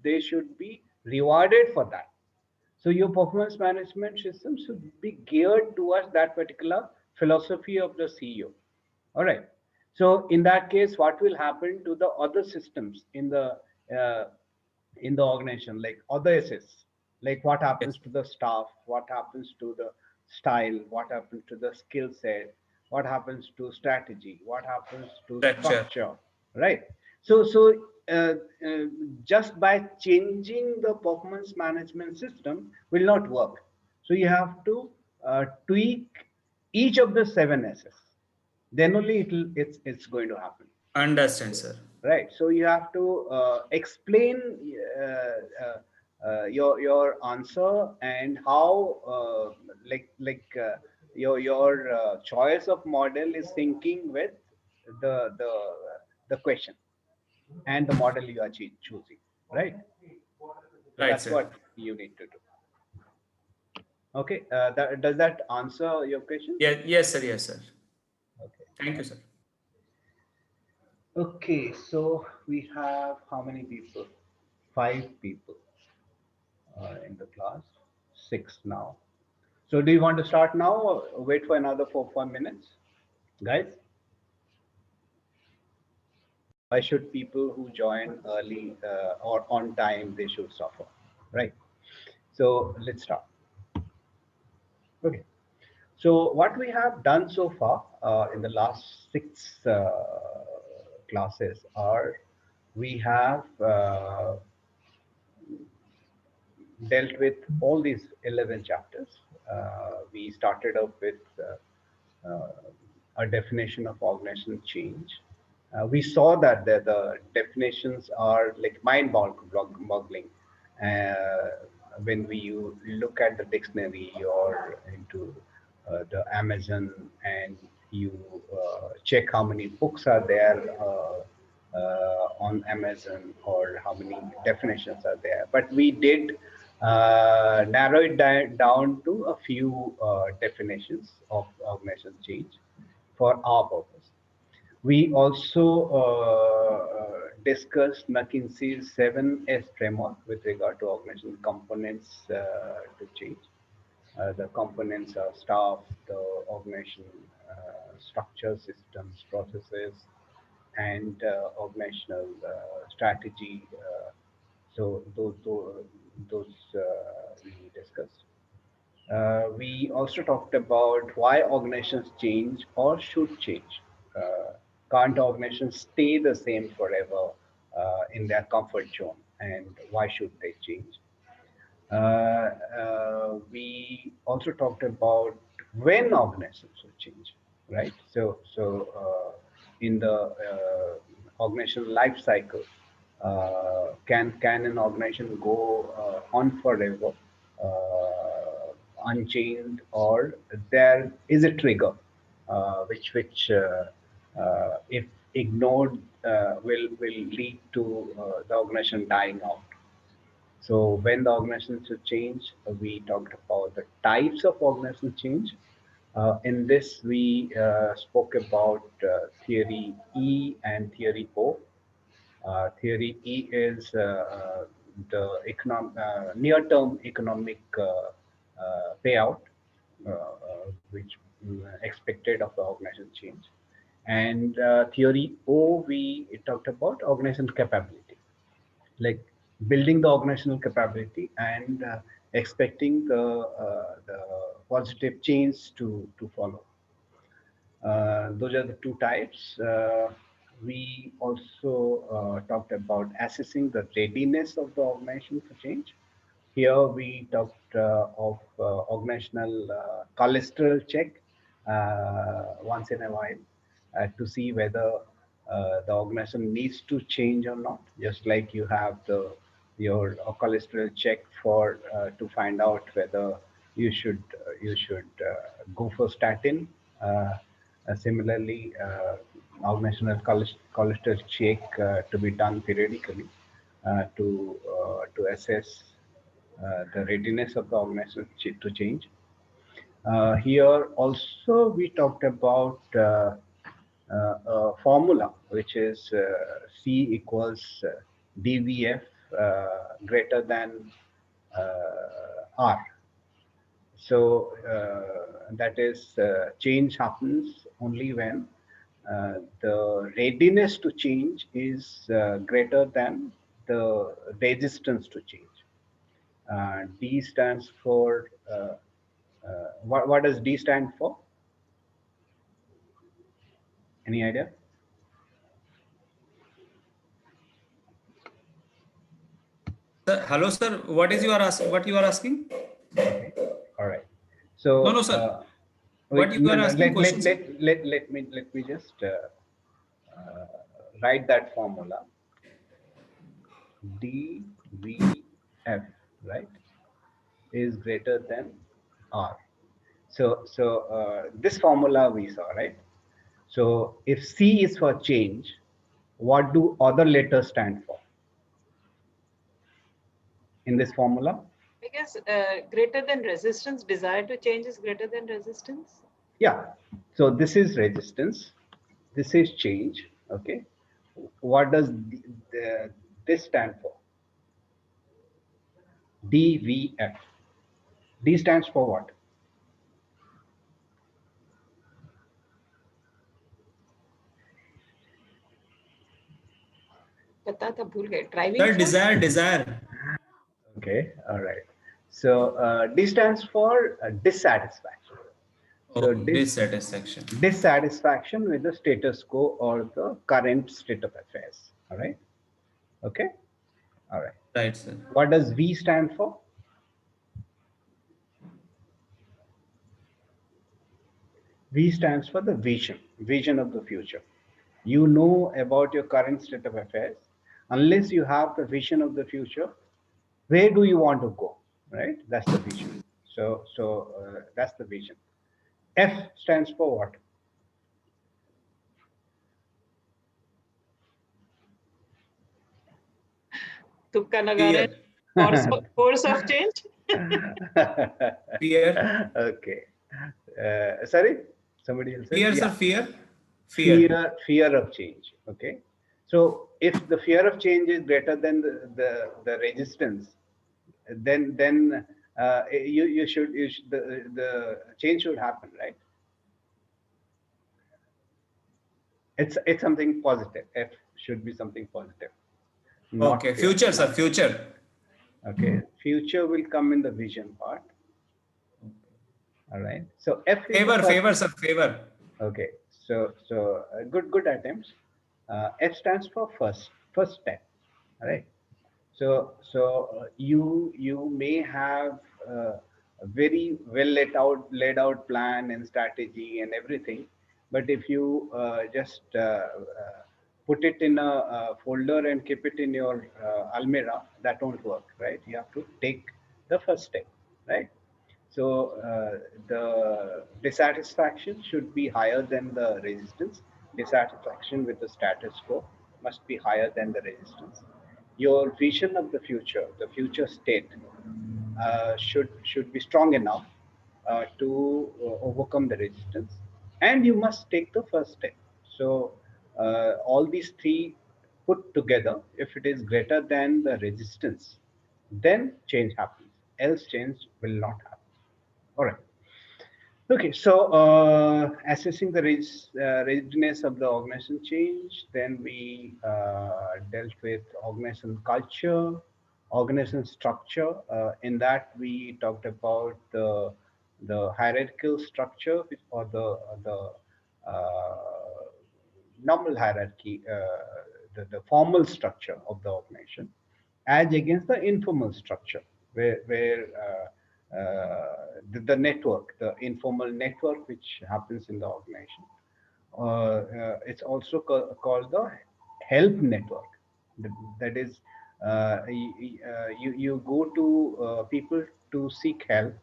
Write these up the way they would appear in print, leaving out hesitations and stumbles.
they should be rewarded for that. So your performance management system should be geared towards that particular philosophy of the CEO. All right. So in that case, what will happen to the other systems uh, in the organization, like other assets, like what happens Yes. to the staff, what happens to the style, what happens to the skill set, what happens to strategy, what happens to Structure. structure, right? So uh, just by changing the performance management system will not work. So you have to tweak each of the seven S's. Then only it's going to happen. Understand, sir. Right. So you have to explain your answer and how your choice of model is syncing with the the the question and the model you are choosing. Right. So Right, that's sir. what you need to do. Okay. Does that answer your question? Yeah, yes, sir. Yes, sir. Okay. Thank you, sir. Okay. So we have how many people? Five people in the class. Six now. So do you want to start now or wait for another 4 5 minutes? Guys, why should people who join early or on time, they should suffer? Right. So let's start. Okay. So what we have done so far in the last six classes are we have dealt with all these 11 chapters. We started off with a definition of organizational change. We saw that the definitions are like mind-boggling. Uh, when we look at the dictionary or into the Amazon and you check how many books are there on Amazon or how many definitions are there. But we did narrow it down to a few definitions of organizational change for our purpose. We also discussed McKinsey's 7S framework with regard to organizational components to change. The components are staff, the organization structure, systems, processes, and organizational strategy. So those we discussed. We also talked about why organizations change or should change. Can't organizations stay the same forever in their comfort zone, and why should they change? We also talked about when organizations should change, right? In the organizational life cycle, can an organization go on forever unchanged, or there is a trigger which if ignored will lead to the organization dying out. So when the organization should change, we talked about the types of organizational change. In this, we spoke about theory E and theory O. Theory E is the near-term economic payout, which expected of the organization change. And theory O, we talked about organizational capability, like building the organizational capability and expecting the positive change to follow. Those are the two types. We also talked about assessing the readiness of the organization for change. Here we talked of organizational cholesterol check once in a while to see whether the organization needs to change or not. Just like you have your cholesterol check for to find out whether you should go for statin. Similarly, organizational cholesterol check to be done periodically to assess the readiness of the organization to change. Here also we talked about a formula which is C equals DVF greater than R. So that is change happens only when the readiness to change is greater than the resistance to change. D stands for what does D stand for? Any idea? Sir, hello, sir. What you are asking? Okay, all right. No, So no, sir. What wait, you no, are no, asking question, sir? let me just write that formula. DVF, right, is greater than R. So this formula we saw, right? So if C is for change, what do other letters stand for in this formula? I guess greater than resistance, desire to change is greater than resistance. Yeah. So this is resistance. This is change. Okay. What does this stand for? DVF. D stands for what? पता था भूल गए driving Sir, force. desire, desire. Okay. All right. So D stands for dissatisfaction. So Oh, dissatisfaction. dissatisfaction with the status quo or the current state of affairs. All right. Okay. All right. Right, sir. What does V stand for? V stands for the vision of the future. You know about your current state of affairs. Unless you have the vision of the future, where do you want to go? Right? That's the vision. So that's the vision. F stands for what? तुक्का लगा रहे. Fear. Force of change. Fear. Okay. Sorry, somebody else said, Fear, sir. yeah. Fear. Fear. Fear of change. Okay. So if the fear of change is greater than the resistance, then the change should happen, right? It's something positive. F should be something positive, not Okay. fear. Future, sir. Not Future. okay. Future will come in the vision part. All right. So F is the Favor, first. favor, sir. Favor. Okay. So good attempts. F stands for first step. All right. So you may have a very well laid out plan and strategy and everything, but if you just put it in a folder and keep it in your almirah, that won't work, right? You have to take the first step, right? So the dissatisfaction should be higher than the resistance. Dissatisfaction with the status quo must be higher than the resistance. Your vision of the future state, should be strong enough to overcome the resistance, and you must take the first step. So all these three put together, if it is greater than the resistance, then change happens. Else change will not happen. All right. Okay, so assessing the readiness of the organization change, then we dealt with organization culture, organization structure. In that, we talked about the hierarchical structure, or the normal hierarchy, the formal structure of the organization, as against the informal structure, where the network, the informal network which happens in the organization. It's also called the help network. That is, you go to people to seek help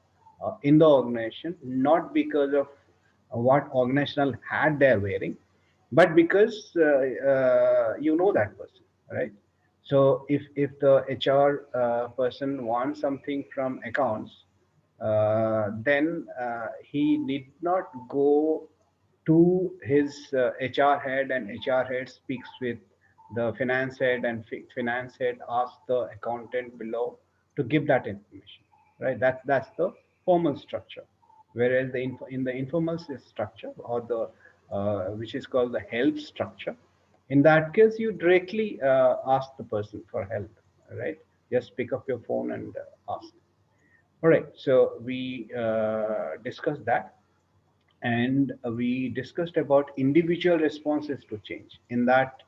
in the organization, not because of what organizational hat they're wearing, but because you know that person, right? So if the HR person wants something from accounts, then he need not go to his HR head, and HR head speaks with The finance head and finance head ask the accountant below to give that information, right? That's the formal structure. Whereas in the informal structure, or the which is called the help structure, in that case you directly ask the person for help, right? Just pick up your phone and ask. All right, so we discussed that, and we discussed about individual responses to change. In that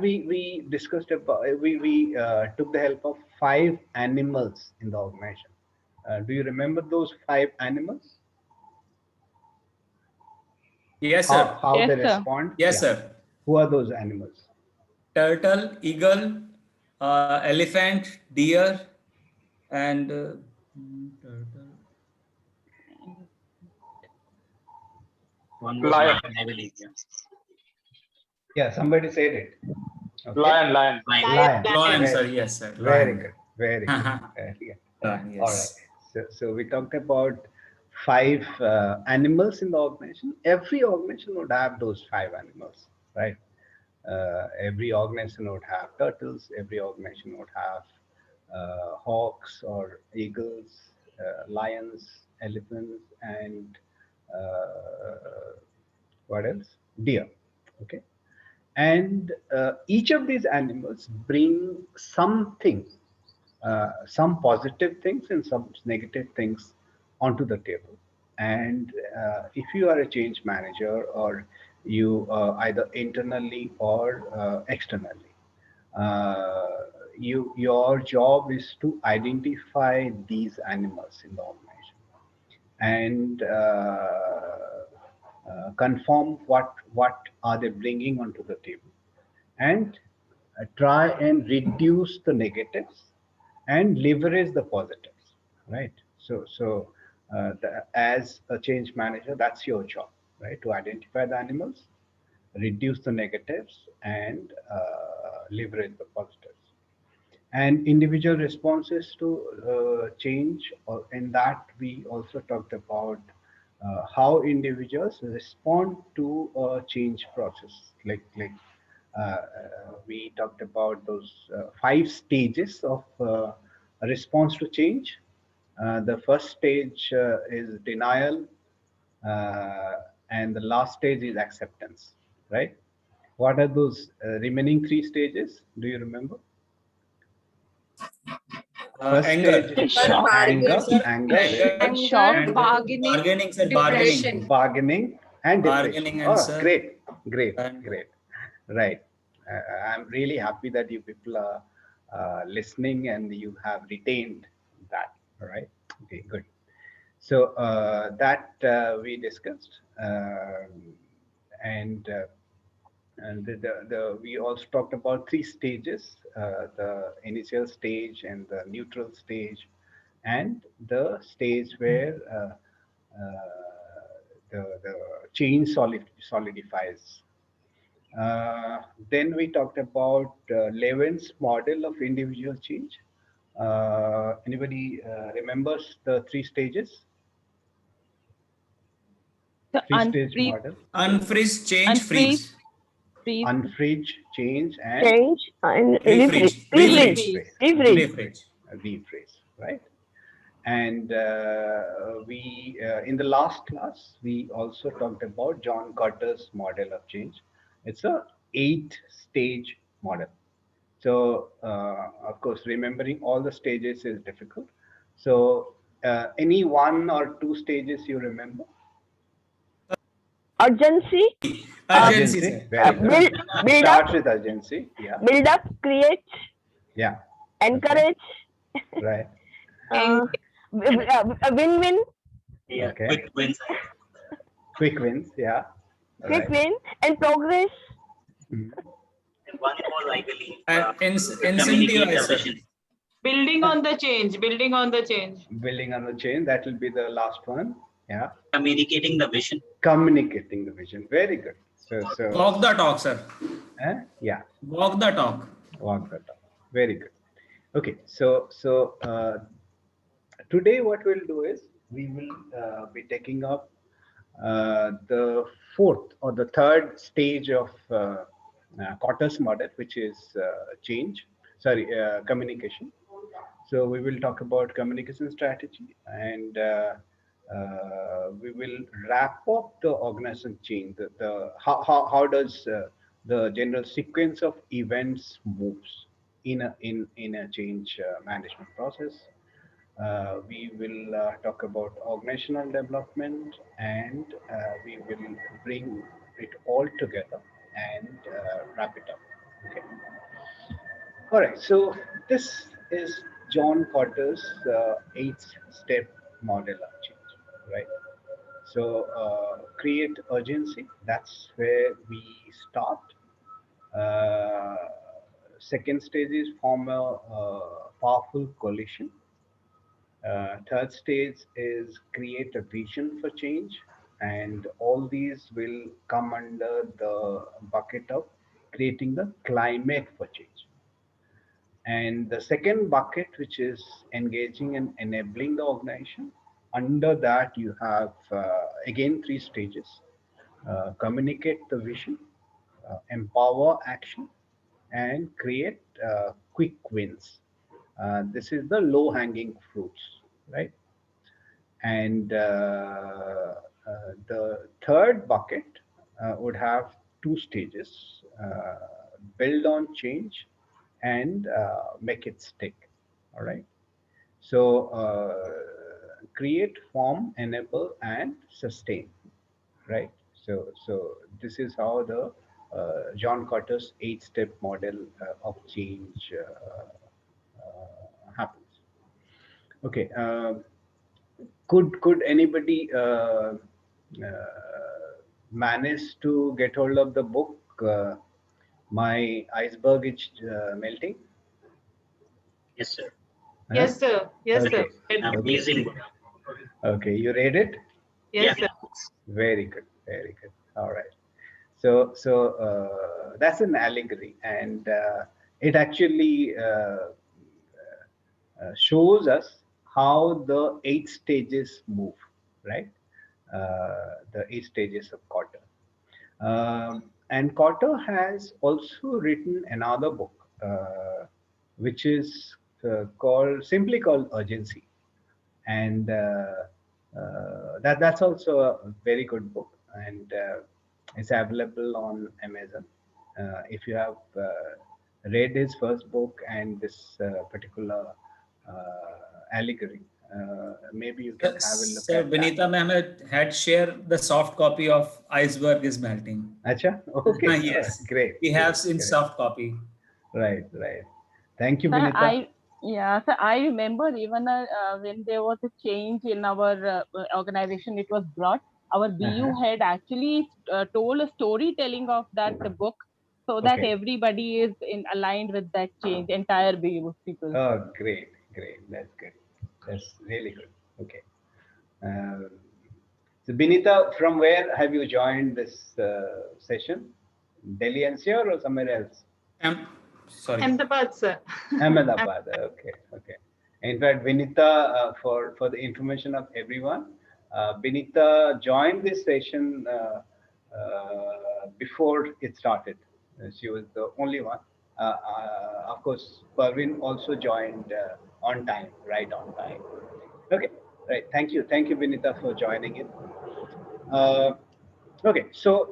we discussed about, we took the help of 5 animals in the organization. Do you remember those 5 animals? Yes, How sir. how Yes, they sir. respond? Yes, Yeah. sir. Who are those animals? Turtle, eagle, elephant, deer, and turtle. One was Lion. lion, I believe. Yeah. Yeah, somebody said it. Okay. Lion. Lion. Lion. Lion. Lion, Very, sir. Yes, sir. very Lion. good. Very good. Very good. Lion, All right. yes. So we talked about 5 animals in the organization. Every organization would have those 5 animals, right? Every organization would have turtles. Every organization would have hawks or eagles, lions, elephants, and what else? Deer. Okay. And each of these animals bring something, some positive things and some negative things onto the table. And if you are a change manager, or you either internally or externally, uh, your job is to identify these animals in the organization and confirm what are they bringing onto the table, and try and reduce the negatives and leverage the positives, right? As a change manager, that's your job, right? To identify the animals, reduce the negatives, and leverage the positives. And individual responses to change, or in that we also talked about how individuals respond to a change process, we talked about those 5 stages of a response to change. The first stage is denial, uh, and the last stage is acceptance, right? What are those remaining 3 stages? Do you remember? First stage Anger. is Shock. Anger, sir. anger, very Anger good. Shock. and Bargaining, bargaining, sir. depression. Bargaining. Bargaining and depression. Bargaining Oh, answer. great, great, And great. Right. I'm really happy that you people are listening and you have retained that. All right. Okay, good. So that we discussed, and we also talked about 3 stages: the initial stage, and the neutral stage, and the stage where the change solidifies. Then we talked about Levin's model of individual change. Anybody remembers the 3 stages? The 3 stage model: unfreeze, change, unfreeze, freeze. freeze, unfreeze, change, and change and Refreeze. refreeze, Refreeze. Freeze. refreeze. Refreeze. rephrase, right? And we in the last class we also talked about John Cotter's model of change. It's a 8-stage model. So of course, remembering all the stages is difficult. So any 1 or 2 stages you remember? Urgency, Urgency, Urgency, sir. very good. build, It build up, starts with urgency. Yeah, build up, create, yeah. Okay, encourage, right. uh, win-win, Yeah. Okay. Quick wins. Quick wins. Yeah. All quick right. win, and progress. Mhm. And one more, I believe, And communicate incentivize, the sir. vision. Building on the change, building on the change. Building on the chain. That will be the last one. Yeah. Communicating the vision. Communicating the vision. Very good. So Walk the talk, sir. yeah, Walk the talk. walk the talk. Very good. Okay. So today what we'll do is we will be taking up the fourth or the third stage of Kotter's model, which is communication. So we will talk about communication strategy, and we will wrap up the organization change. How does the general sequence of events moves in a change management process. We will talk about organizational development, and we will bring it all together and wrap it up. Okay. All right. So this is John Cotter's eight-step model of change, right? So create urgency. That's where we start. Uh, Second stage is form a powerful coalition. Third stage is create a vision for change, and all these will come under the bucket of creating the climate for change. And the second bucket, which is engaging and enabling the organization, under that you have again three stages: communicate the vision, empower action, and create quick wins. This is the low hanging fruits, right? And the third bucket would have two stages: build on change and make it stick. All right. So create, form, enable, and sustain. Right. So this is how the John Cotter's eight-step model of change happens. Okay. Could anybody manage to get hold of the book? My iceberg is melting. Yes, sir. Huh? Yes, sir. Yes, sir. Okay. Amazing book. Okay, you read it? Yes, Yeah. sir. Very good, very good. All right. So that's an allegory, and it actually shows us how the eight stages move, right? The eight stages of Cotter. And Cotter has also written another book, which is simply called Urgency, and that's also a very good book, and it's available on Amazon. If you have read his first book and this particular allegory, maybe you can have a look Sir at that. Benita ma'am had shared the soft copy of Iceberg is Melting. Acha? Okay. Yes, Great. we have Great, in great. soft copy. Right, right. Thank you, Sir, Vinita. sir, I remember even when there was a change in our organization, it was brought. Our BU Uh-huh. had actually told a storytelling of that book, so that Okay. everybody is aligned with that change. Entire BU people. Oh, great, great. That's good. That's really good. Okay. Um, so, Binita, from where have you joined this session? Delhi NCR or somewhere else? Sorry. Ahmedabad, sir. Ahmedabad. Okay, okay. In fact, Vinita, for the information of everyone, Vinita joined this session before it started. She was the only one. Of course, Parvin also joined on time, right on time. Okay, right. Thank you, Vinita, for joining in. Uh, okay, so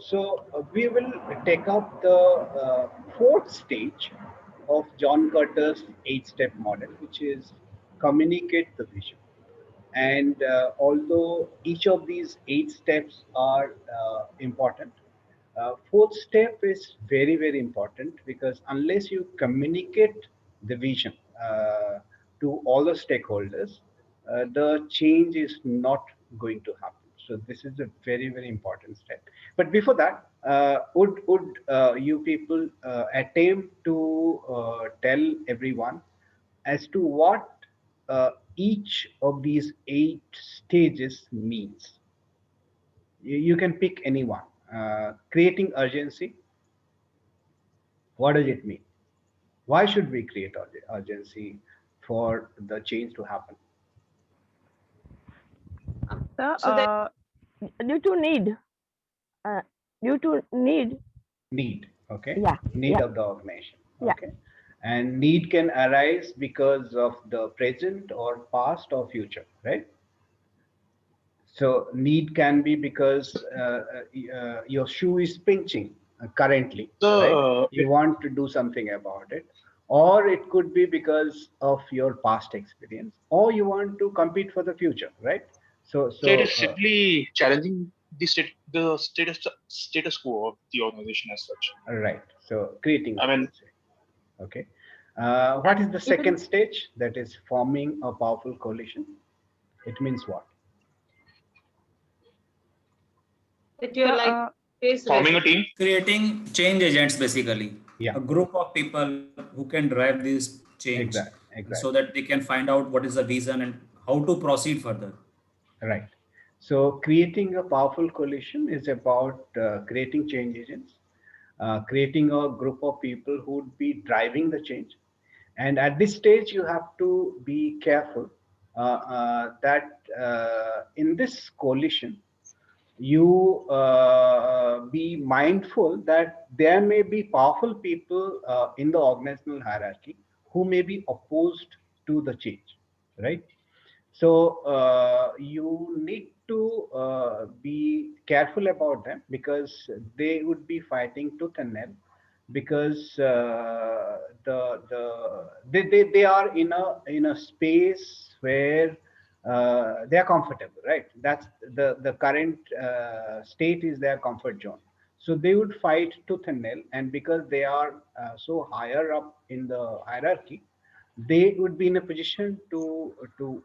we will take up the fourth stage of John Cotter's eight-step model, which is communicate the vision. And although each of these eight steps are important, fourth step is very, very important, because unless you communicate the vision to all the stakeholders, the change is not going to happen. So this is a very, very important step. But before that, would you people attempt to tell everyone as to what each of these eight stages means? You can pick any one. Creating urgency, what does it mean? Why should we create urgency for the change to happen? Sir, So that due to need, due to need. Need. Okay, Yeah, need yeah. of the organization. Yeah. Okay, and need can arise because of the present or past or future, right? So need can be because your shoe is pinching currently, right? So, You want to do something about it, or it could be because of your past experience, or you want to compete for the future, right? So, it so is simply challenging the status quo of the organization as such. right. So creating, I I mean, would say. Okay. What is And the even second stage? That is forming a powerful coalition. It means what? That you're so like face forming a resistance. team. Creating change agents, basically. Yeah, A group of people who can drive this change exactly, so exactly. that they can find out what is the vision and how to proceed further. Right. So creating a powerful coalition is about creating change agents, creating a group of people who would be driving the change. And at this stage, you have to be careful that in this coalition, you be mindful that there may be powerful people in the organizational hierarchy who may be opposed to the change, right? So you need to be careful about them because they would be fighting tooth and nail because they are in a space where they are comfortable, right? That's the current state is their comfort zone. So they would fight tooth and nail, and because they are so higher up in the hierarchy, they would be in a position to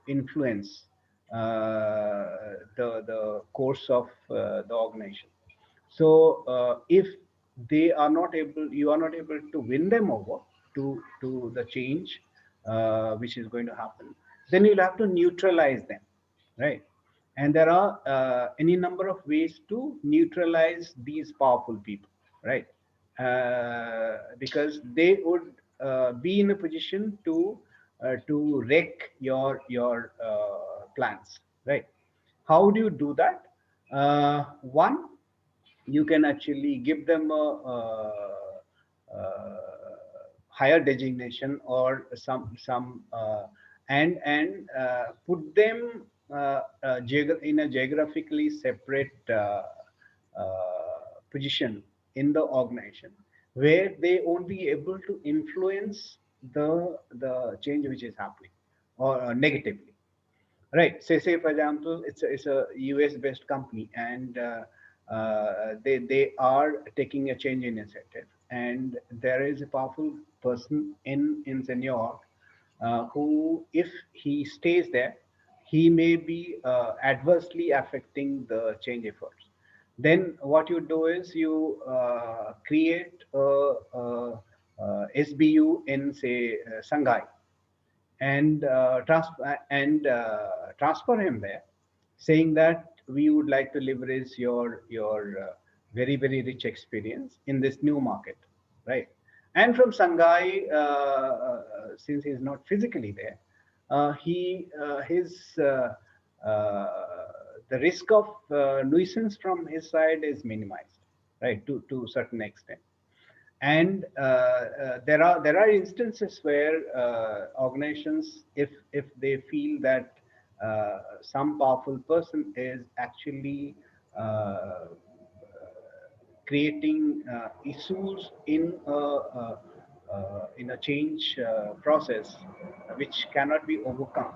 influence the course of the organization. So if they are not able, you are not able to win them over to the change which is going to happen, then you'll have to neutralize them, right? And there are any number of ways to neutralize these powerful people, right? Because they would be in a position to wreck your plans, right? How do you do that? One, you can actually give them higher designation or some and put them in a geographically separate position in the organization where they won't be able to influence the change which is happening or negatively. Right. Say for example, it's a US based company, and they are taking a change initiative, and there is a powerful person in New York who, if he stays there, he may be adversely affecting the change efforts. Then what you do is you create a SBU in, say, Shanghai, and transfer him there, saying that we would like to leverage your very rich experience in this new market, right? And from Shanghai, since he's not physically there, he his the risk of nuisance from his side is minimized, right, to certain extent. And there are instances where organizations, if they feel that some powerful person is actually creating issues in a change process which cannot be overcome,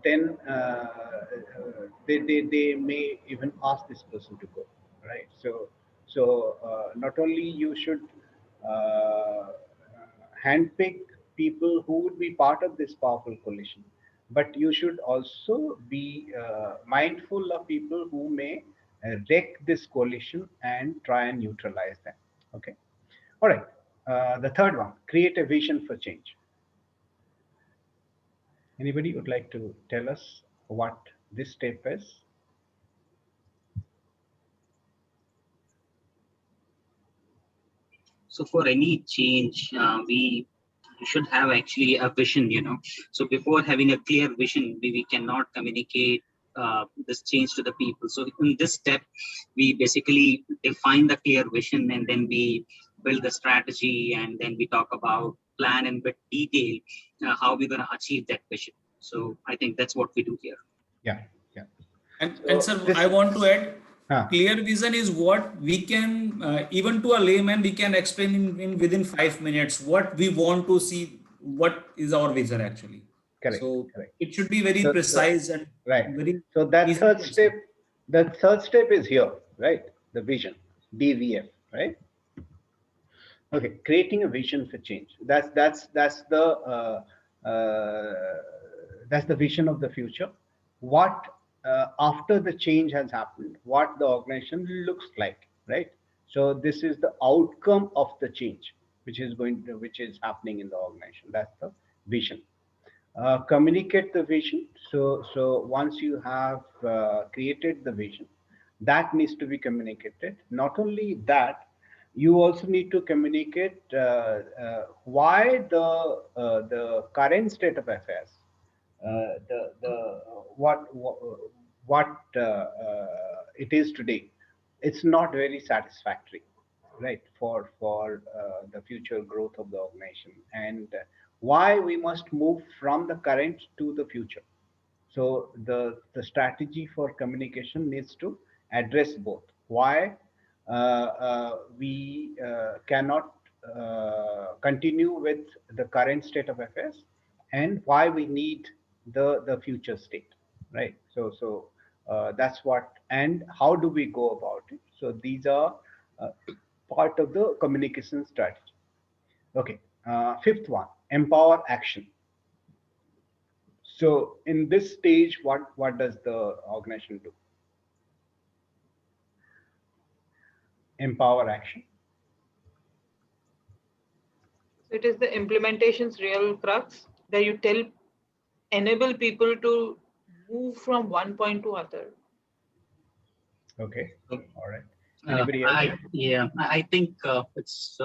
then they may even ask this person to go, right? So not only you should handpick people who would be part of this powerful coalition, but you should also be mindful of people who may wreck this coalition and try and neutralize them. Okay. All right. The third one, create a vision for change. Anybody would like to tell us what this step is? So for any change, we should have actually a vision, you know. So before having a clear vision, we cannot communicate this change to the people. So in this step, we basically define the clear vision, and then we build the strategy, and then we talk about plan in bit detail how we're going to achieve that vision. So I think that's what we do here. Yeah, yeah. And sir, this- I want to add, Huh. clear vision is what we can, even to a layman, we can explain in within 5 minutes what we want to see, what is our vision actually. Correct, So correct. it should be very So- precise and Right. very So that easy third to step, explain. the third step is here, right? The vision, DVF, right? Okay, creating a vision for change. That's the vision of the future. What after the change has happened, what the organization looks like, right? So this is the outcome of the change, which is happening in the organization. That's the vision. Communicate the vision. So once you have created the vision, that needs to be communicated. Not only that, you also need to communicate why the current state of affairs, the what it is today, it's not very satisfactory, right, for the future growth of the organization, and why we must move from the current to the future. So the strategy for communication needs to address both. Why we cannot continue with the current state of affairs, and why we need the future state, right? So that's what, and how do we go about it? So these are uh, part of the communication strategy. Okay, fifth one, empower action. So in this stage, what does the organization do? Empower action. So it is the implementation's real crux that you enable people to move from one point to other. Okay, So, all right. Anybody else? I think it's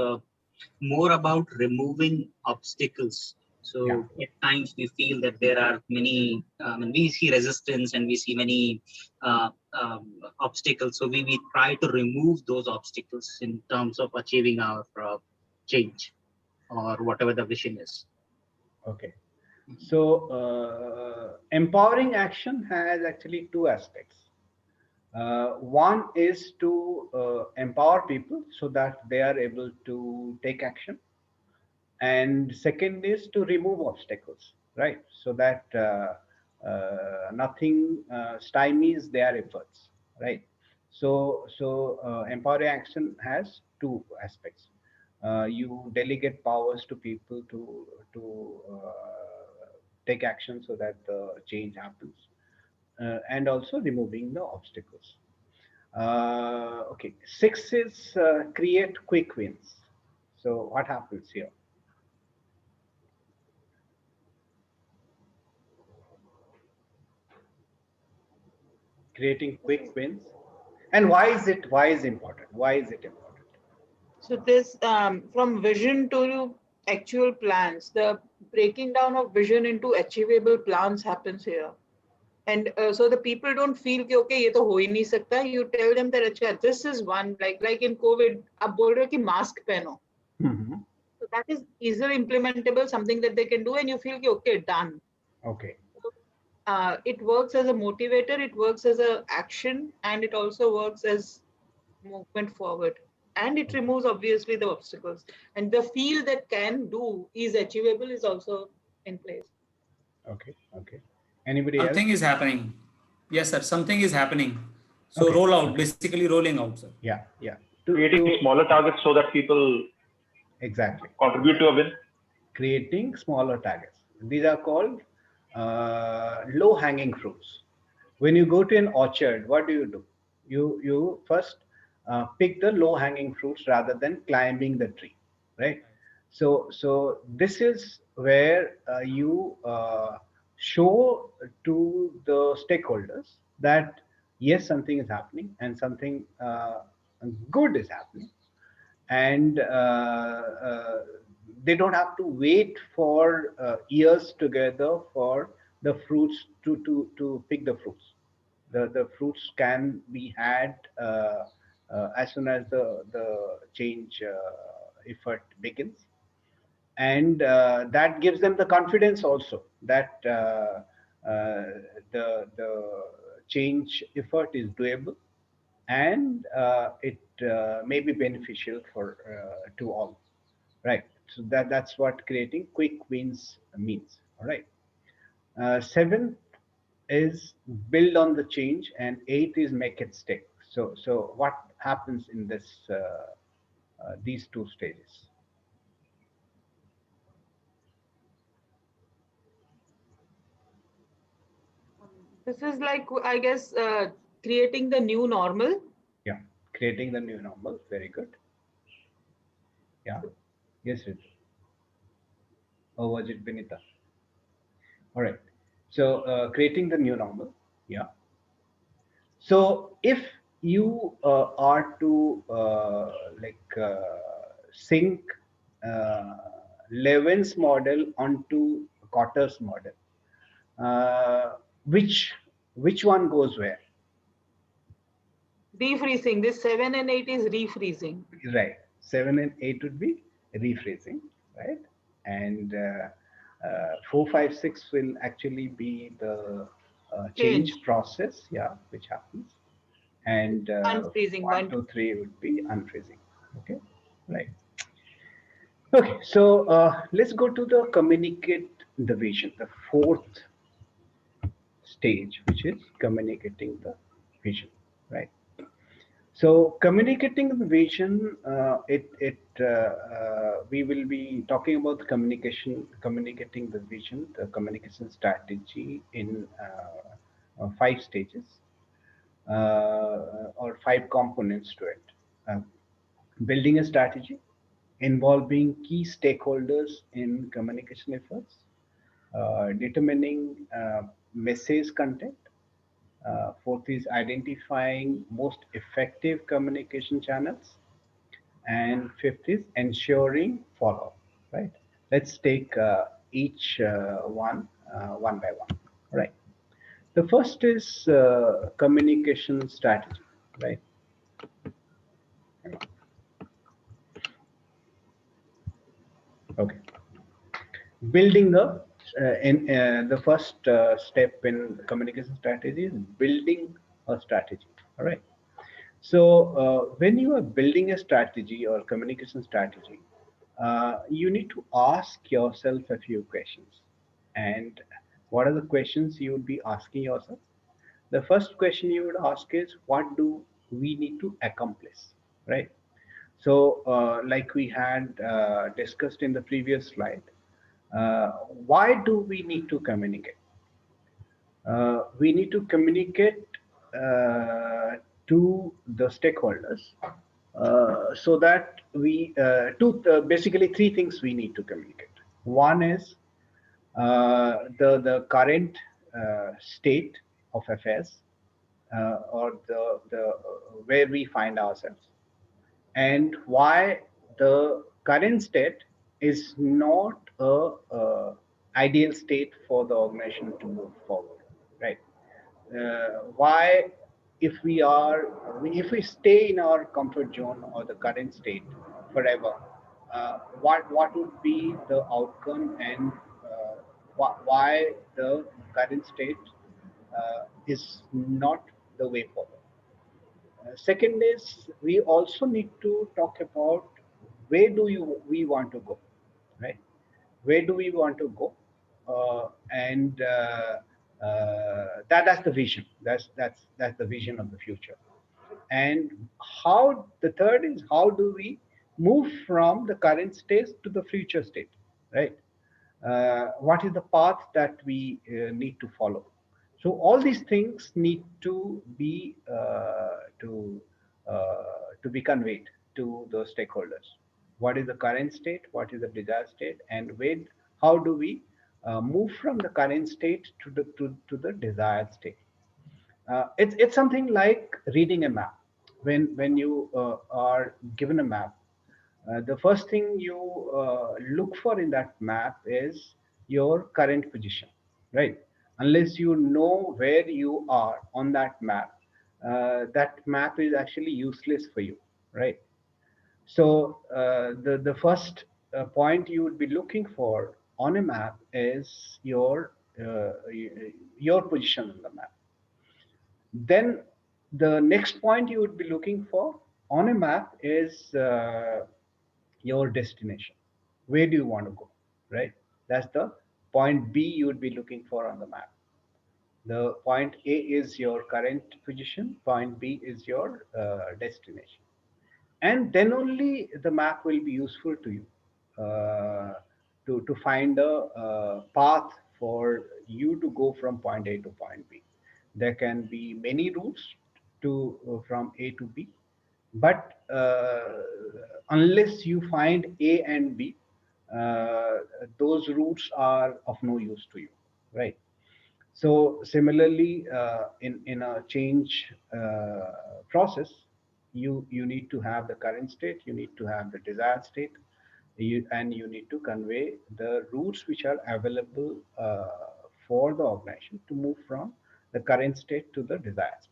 more about removing obstacles. So at times we feel that there are many, and we see resistance and we see many obstacles. So we try to remove those obstacles in terms of achieving our change or whatever the vision is. Okay. So empowering action has actually two aspects. One is to empower people so that they are able to take action, and second is to remove obstacles, right? So that nothing stymies their efforts, right? So empowering action has two aspects. You delegate powers to people to take action so that the change happens, and also removing the obstacles. Okay, six is create quick wins. So what happens here? Creating quick wins. And why is important? Why is it important? So this from vision to actual plans, the breaking down of vision into achievable plans happens here. And so the people don't feel कि okay ये तो हो ही नहीं सकता. You tell them that अच्छा this is one, like in COVID आप बोल रहे हो कि mask पहनो. Mm-hmm. So that is easily implementable, something that they can do, and you feel कि okay done. Okay. It works as a motivator, it works as a action, and it also works as movement forward. And it removes obviously the obstacles. And the feel that can do is achievable is also in place. Okay. Okay. Anybody else? Something is happening. Yes, sir. Something is happening. So Okay. roll out, basically rolling out, sir. Yeah. Yeah. Creating smaller targets so that people Exactly. contribute to a win. Creating smaller targets. These are called low-hanging fruits. When you go to an orchard, what do? You first pick the low-hanging fruits rather than climbing the tree, right? So this is where you show to the stakeholders that yes, something is happening and something good is happening, and they don't have to wait for years together for the fruits to pick the fruits. The fruits can be had as soon as the change effort begins, and that gives them the confidence also that the change effort is doable, and it may be beneficial for to all, right? So that's what creating quick wins means. All right. Seventh is build on the change, and eighth is make it stick. So what happens in this these two stages? This is like, I guess, creating the new normal. Yeah, creating the new normal. Very good. Yeah. Yes, Ritu. Or was it Benita? All right. So creating the new normal. Yeah. So if you are to sync uh, Levin's model onto Cotter's model, uh, which which one goes where? Refreezing. This 7 and 8 is refreezing. Right. 7 and 8 would be rephrasing, right? And 4, 5, 6 will actually be the change Change. process, yeah, which happens. And Unfreezing. 1, One. 2, 3 would be unfreezing. Okay, right. Okay, so let's go to the communicate the vision, the fourth stage, which is communicating the vision, right? So communicating the vision, we will be talking about the communicating the vision, the communication strategy in 5 stages or 5 components to it. Uh, Building a strategy, involving key stakeholders in communication efforts, determining message content. Fourth is identifying most effective communication channels. And fifth is ensuring follow. Right. Let's take each one by one. All right. The first is communication strategy. Right. Okay. Building a in the first step in communication strategy is building a strategy. All right. So when you are building a strategy or communication strategy, you need to ask yourself a few questions. And what are the questions you would be asking yourself? The first question you would ask is, what do we need to accomplish, right? So like we had discussed in the previous slide, why do we need to communicate? We need to communicate to the stakeholders so that basically three things we need to communicate. One is the current state of affairs, or the where we find ourselves, and why the current state is not ideal state for the organization to move forward, right? Why, if we stay in our comfort zone or the current state forever, what would be the outcome, and why the current state is not the way forward? Second is, we also need to talk about where do we want to go, right? Where do we want to go? And that's the vision. That's the vision of the future. And how the third is, how do we move from the current state to the future state, right? What is the path that we need to follow? So all these things need to be conveyed to the stakeholders. What is the current state? What is the desired state? And how do we move from the current state to the desired state? It's something like reading a map. When you are given a map, the first thing you look for in that map is your current position, right? Unless you know where you are on that map is actually useless for you, right? So the first point you would be looking for on a map is your position on the map. Then the next point you would be looking for on a map is your destination. Where do you want to go, right? That's the point B you would be looking for on the map. The point A is your current position, point B is your destination. And then only the map will be useful to you to find a path for you to go from point A to point B. There can be many routes to from A to B, but unless you find A and B, uh, those routes are of no use to you, right? So similarly, in a change process, you need to have the current state, you need to have the desired state, and you need to convey the routes which are available for the organization to move from the current state to the desired state.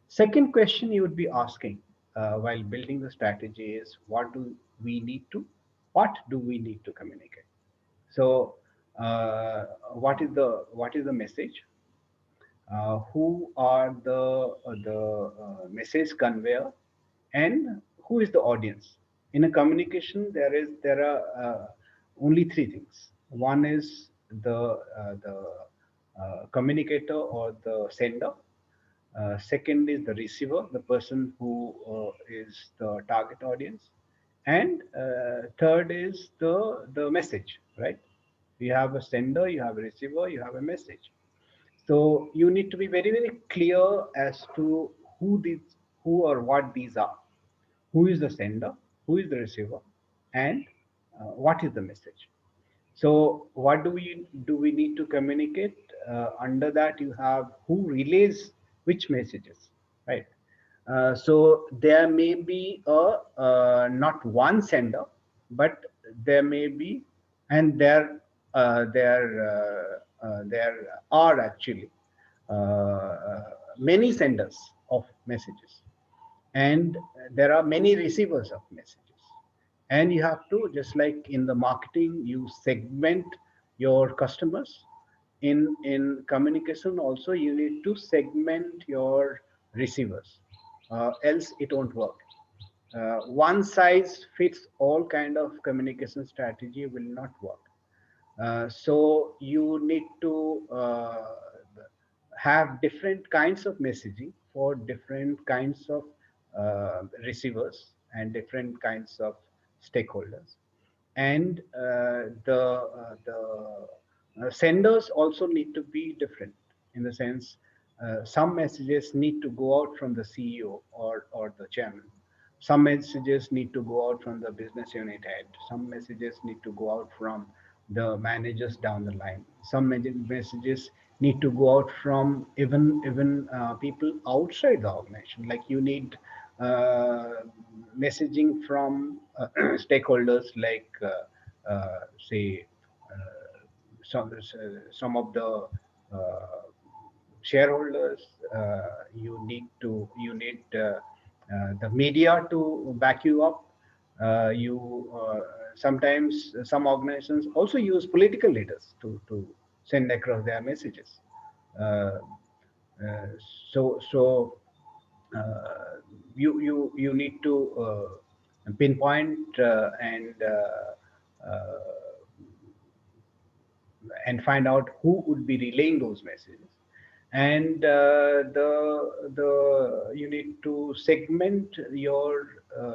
Second question you would be asking while building the strategy is what do we need to communicate? So what is the message? Who are the message conveyor, and who is the audience? In a communication, there are only three things. One is the communicator or the sender. Second is the receiver, the person who is the target audience, and third is the message, right? You have a sender, you have a receiver, you have a message. So you need to be very, very clear as to who or what these are. Who is the sender? Who is the receiver? And what is the message? So what do we need to communicate? Under that, you have who relays which messages, right? So there may be a not one sender, but there may be, and there are actually many senders of messages, and there are many receivers of messages. And you have to, just like in the marketing, you segment your customers. In communication also, you need to segment your receivers, else it won't work. One size fits all kind of communication strategy will not work. So you need to have different kinds of messaging for different kinds of receivers and different kinds of stakeholders. And the senders also need to be different, in the sense some messages need to go out from the CEO or the chairman. Some messages need to go out from the business unit head. Some messages need to go out from the managers down the line. Some messages need to go out from even people outside the organization. Like you need messaging from stakeholders, like say some of the shareholders. You need the media to back you up. You Sometimes some organizations also use political leaders to send across their messages. Uh, uh, so you need to pinpoint and find out who would be relaying those messages. And the you need to segment your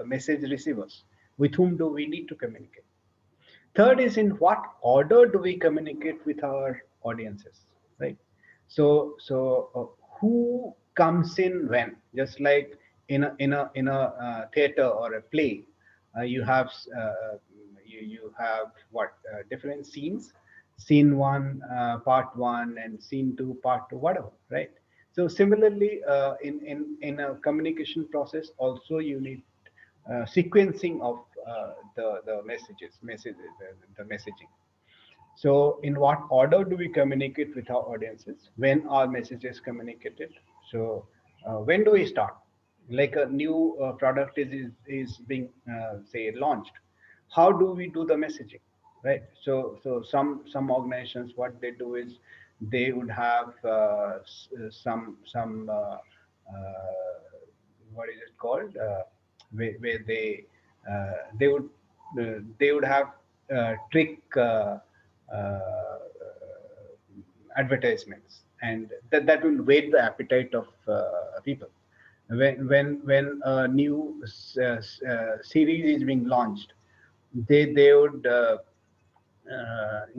message receivers. With whom do we need to communicate? Third is, in what order do we communicate with our audiences, right? So who comes in when? Just like in a theater or a play, you have you have what different scenes, scene one, part one, and scene two, part two, whatever, right? So similarly, in a communication process, also you need sequencing of the messaging. So in what order do we communicate with our audiences? When are messages communicated? So when do we start? like a new product is being say launched. How do we do the messaging, right? So some organizations, what they do is they would have some what is it called, where they would have trick uh, advertisements, and that will whet the appetite of people. When a new series is being launched, they would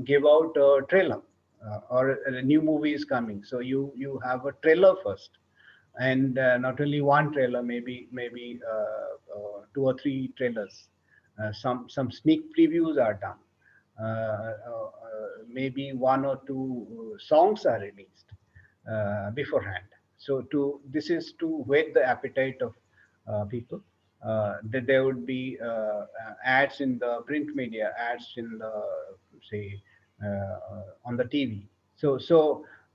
give out a trailer, or a new movie is coming, so you have a trailer first, and not only one trailer, maybe 2 or 3 trailers. Some sneak previews are done. Maybe 1 or 2 songs are released beforehand. So to this is to whet the appetite of people. That there would be ads in the print media, ads in the say on the TV. So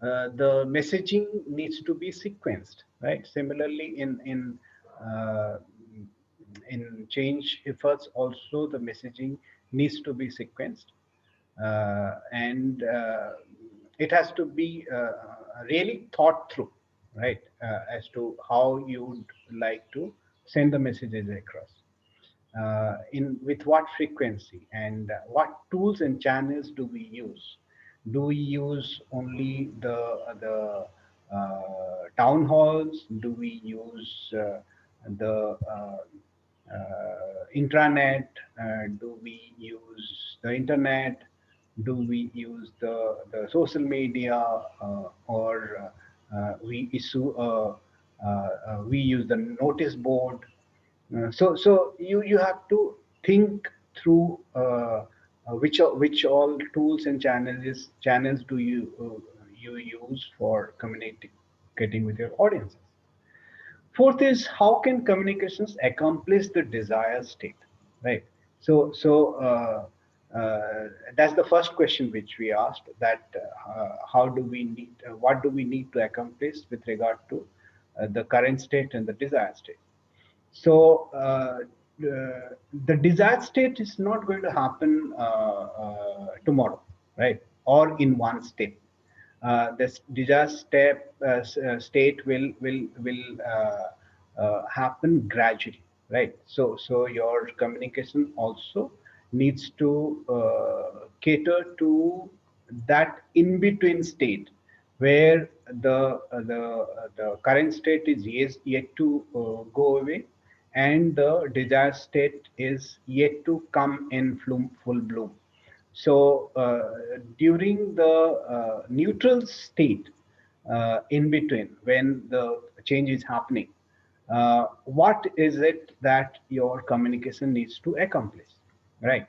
the messaging needs to be sequenced, right? Similarly, uh, in change efforts, also the messaging needs to be sequenced, and it has to be really thought through, right? As to how you would like to send the messages across, in with what frequency, and what tools and channels do we use. Do we use only the town halls? Do we use the intranet? Do we use the internet? Do we use the social media, or we use the notice board? So you have to think through which all tools and channels do you use for communicating with your audiences. Fourth is, how can communications accomplish the desired state, right? So that's the first question which we asked, that how do we need, what do we need to accomplish with regard to the current state and the desired state. So the desired state is not going to happen tomorrow, right? Or in one step. This desired state will happen gradually, right? So your communication also needs to cater to that in between state, where the current state is yet to go away, and the desired state is yet to come in full bloom. So during the neutral state, in between, when the change is happening, what is it that your communication needs to accomplish, right?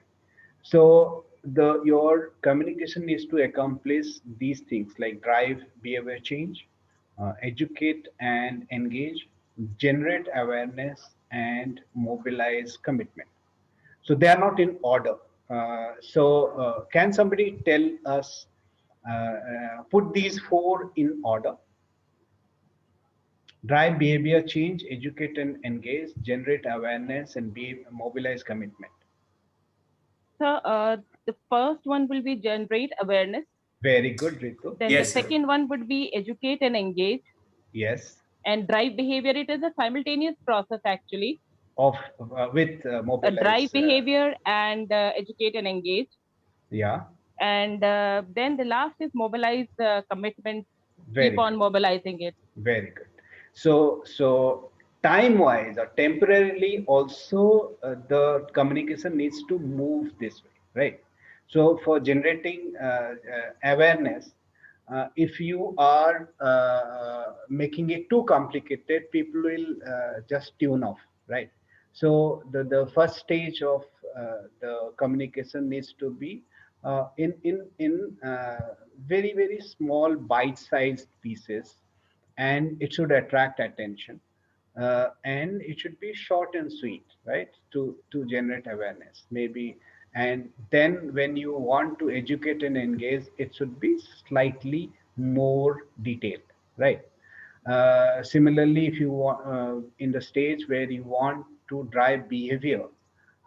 So the your communication needs to accomplish these things, like drive behavior change, educate and engage, generate awareness, and mobilize commitment. So they are not in order. So can somebody tell us, put these four in order: drive behavior change, educate and engage, generate awareness, and be mobilize commitment? So the first one will be generate awareness. Very good, Ritu. Then the Yes, sir. second one would be educate and engage. Yes, And drive behavior, it is a simultaneous process actually. of with Drive mobilize. behavior and educate and engage. Yeah, And then the last is mobilize commitment, keep very on good. mobilizing it. Very good. So time-wise or temporarily also, the communication needs to move this way, right? So for generating awareness, if you are making it too complicated, people will just tune off, right? So the first stage of the communication needs to be in very small bite-sized pieces, and it should attract attention, and it should be short and sweet, right? To generate awareness, maybe. And then when you want to educate and engage, it should be slightly more detailed, right? Similarly, if you want in the stage where you want to drive behavior,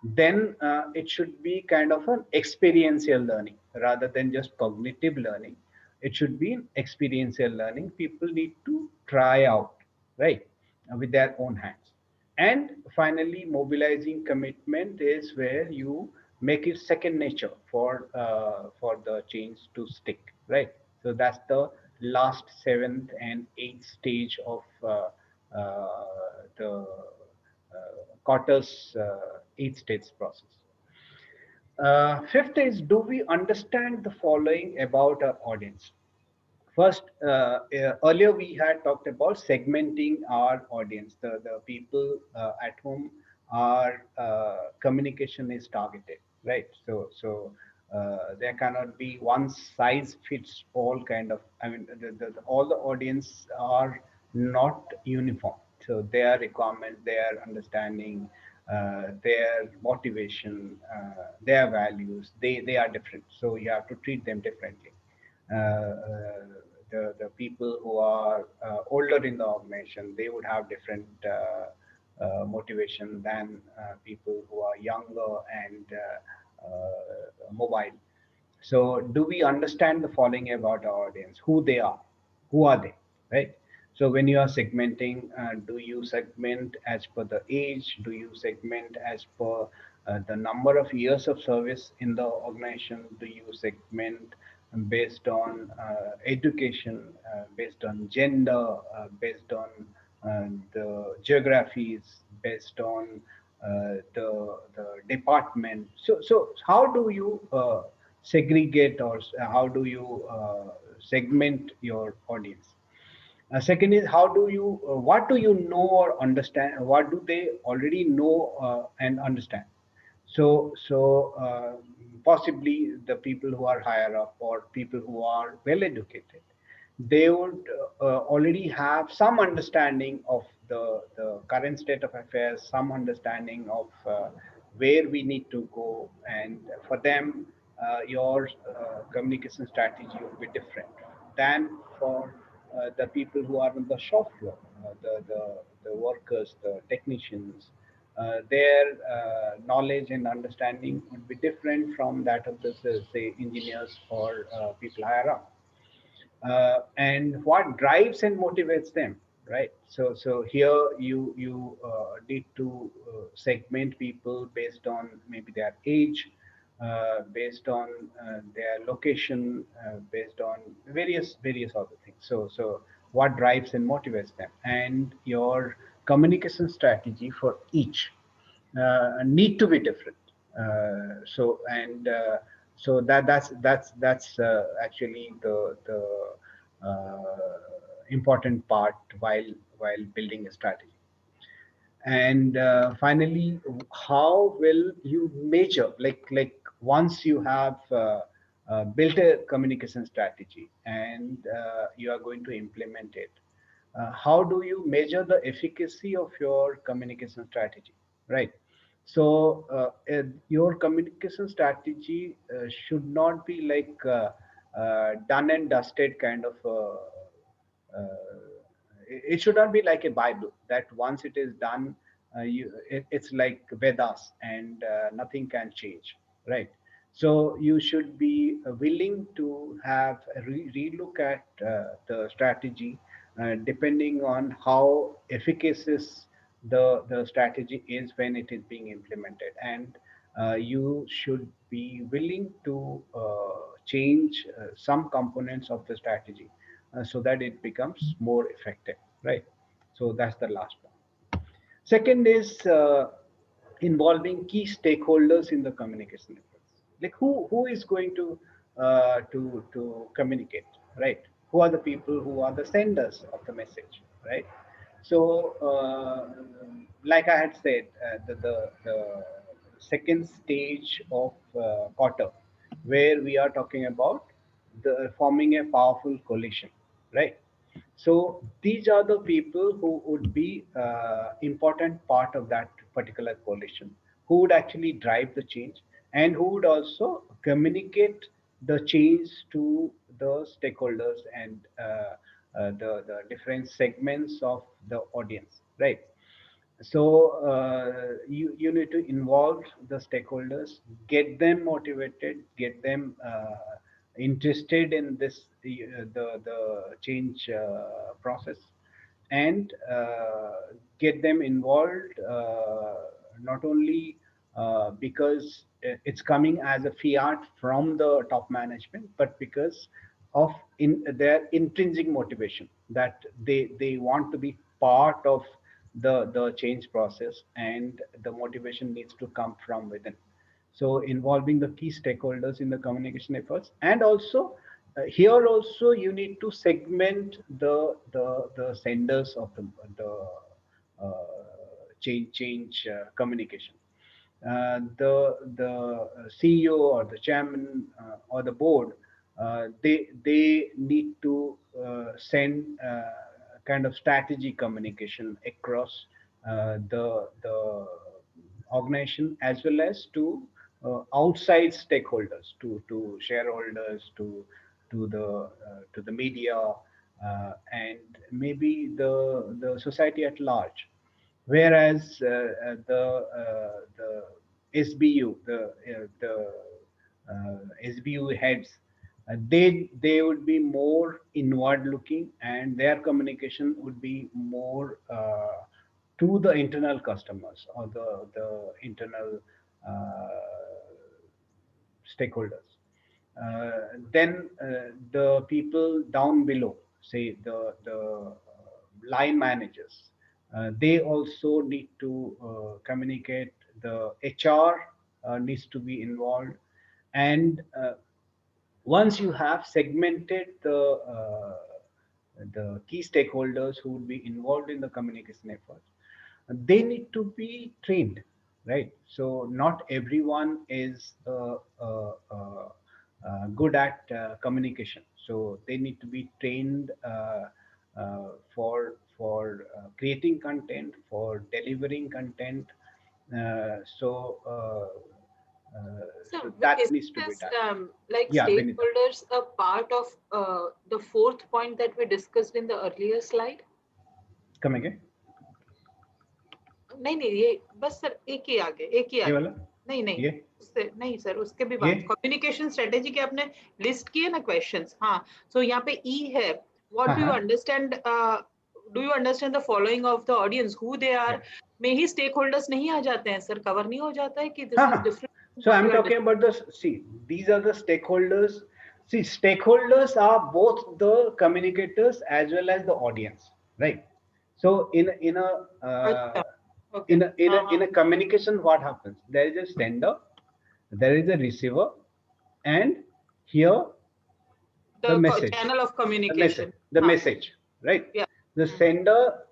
then it should be kind of an experiential learning rather than just cognitive learning. It should be experiential learning. People need to try out, right, with their own hands. And finally, mobilizing commitment is where you make it second nature for the change to stick, right? So that's the last seventh and eighth stage of the Cotter's eight states process. Fifth is, do we understand the following about our audience? First, earlier we had talked about segmenting our audience, the people at whom our communication is targeted, right? There cannot be one size fits all kind of, I mean, all the audience are not uniform. So their requirement, their understanding, their motivation, their values, they are different. So you have to treat them differently. The people who are older in the organization, they would have different motivation than people who are younger and mobile. So, do we understand the following about our audience? Who they are? Who are they? Right? So, when you are segmenting, do you segment as per the age? Do you segment as per the number of years of service in the organization? Do you segment based on education, based on gender, based on the geographies, based on the department? So how do you segregate, or how do you segment your audience? Second is, how do you what do you know or understand? What do they already know and understand? So possibly the people who are higher up or people who are well educated, they would already have some understanding of the current state of affairs, some understanding of where we need to go, and for them, your communication strategy would be different than for the people who are on the shop floor, the workers, the technicians. Their knowledge and understanding would be different from that of the, say, engineers or people higher up. And what drives and motivates them, right? So here you need to segment people based on maybe their age, based on their location, based on various other things. So what drives and motivates them, and your communication strategy for each need to be different. So that's actually the important part while building a strategy. And finally, how will you measure, like once you have built a communication strategy and you are going to implement it, how do you measure the efficacy of your communication strategy, right? So your communication strategy should not be like done and dusted kind of it should not be like a Bible that once it is done, it's like Vedas and nothing can change, right? So you should be willing to have a relook at the strategy depending on how efficacious the strategy is when it is being implemented, and you should be willing to change some components of the strategy so that it becomes more effective, right? So that's the last one. Second is involving key stakeholders in the communication efforts. Like who is going to communicate, right? Who are the people who are the senders of the message, right? So, like I had said, the second stage of quarter, where we are talking about the forming a powerful coalition, right? So these are the people who would be important part of that particular coalition, who would actually drive the change and who would also communicate the change to the stakeholders and the different segments of the audience, right? So you need to involve the stakeholders, get them motivated, get them interested in this the change process, and get them involved, not only because it's coming as a fiat from the top management, but because of in their intrinsic motivation that they want to be part of the change process, and the motivation needs to come from within. So involving the key stakeholders in the communication efforts, and also here also you need to segment the senders of the change communication. The CEO or the chairman or the board, they need to send kind of strategy communication across the organization, as well as to outside stakeholders, to shareholders, to the media, and maybe the society at large. Whereas the SBU, SBU heads, they would be more inward looking, and their communication would be more to the internal customers, or the internal stakeholders. Then the people down below, say the line managers, they also need to communicate. The HR needs to be involved, and once you have segmented the key stakeholders who would be involved in the communication efforts, they need to be trained, right? So not everyone is good at communication, so they need to be trained for creating content, for delivering content. So that Isn't needs to be this done. like Yeah, Benita. stakeholders a part of the fourth point that we discussed in the earlier slide? Come again. नहीं नहीं, ये बस sir एक ही आगे, एक ही ये आगे, वाला, नहीं नहीं, ये उससे नहीं सर, उसके भी ये बात कम्युनिकेशन स्ट्रेटेजी के आपने लिस्ट किए ना क्वेश्चंस, हाँ, सो यहाँ पे ई है, what do you understand, do you understand the following of the audience, who they are, may he stake holders नहीं आ जाते हैं सर, कवर नहीं हो जाता है कि this is different. So I'm talking about the, see, these are the stakeholders. See, stakeholders are both the communicators as well as the audience, right? So in a Okay. in a communication, what happens? There is a sender, there is a receiver, and here the message, channel of communication, the message, right? Yeah. The sender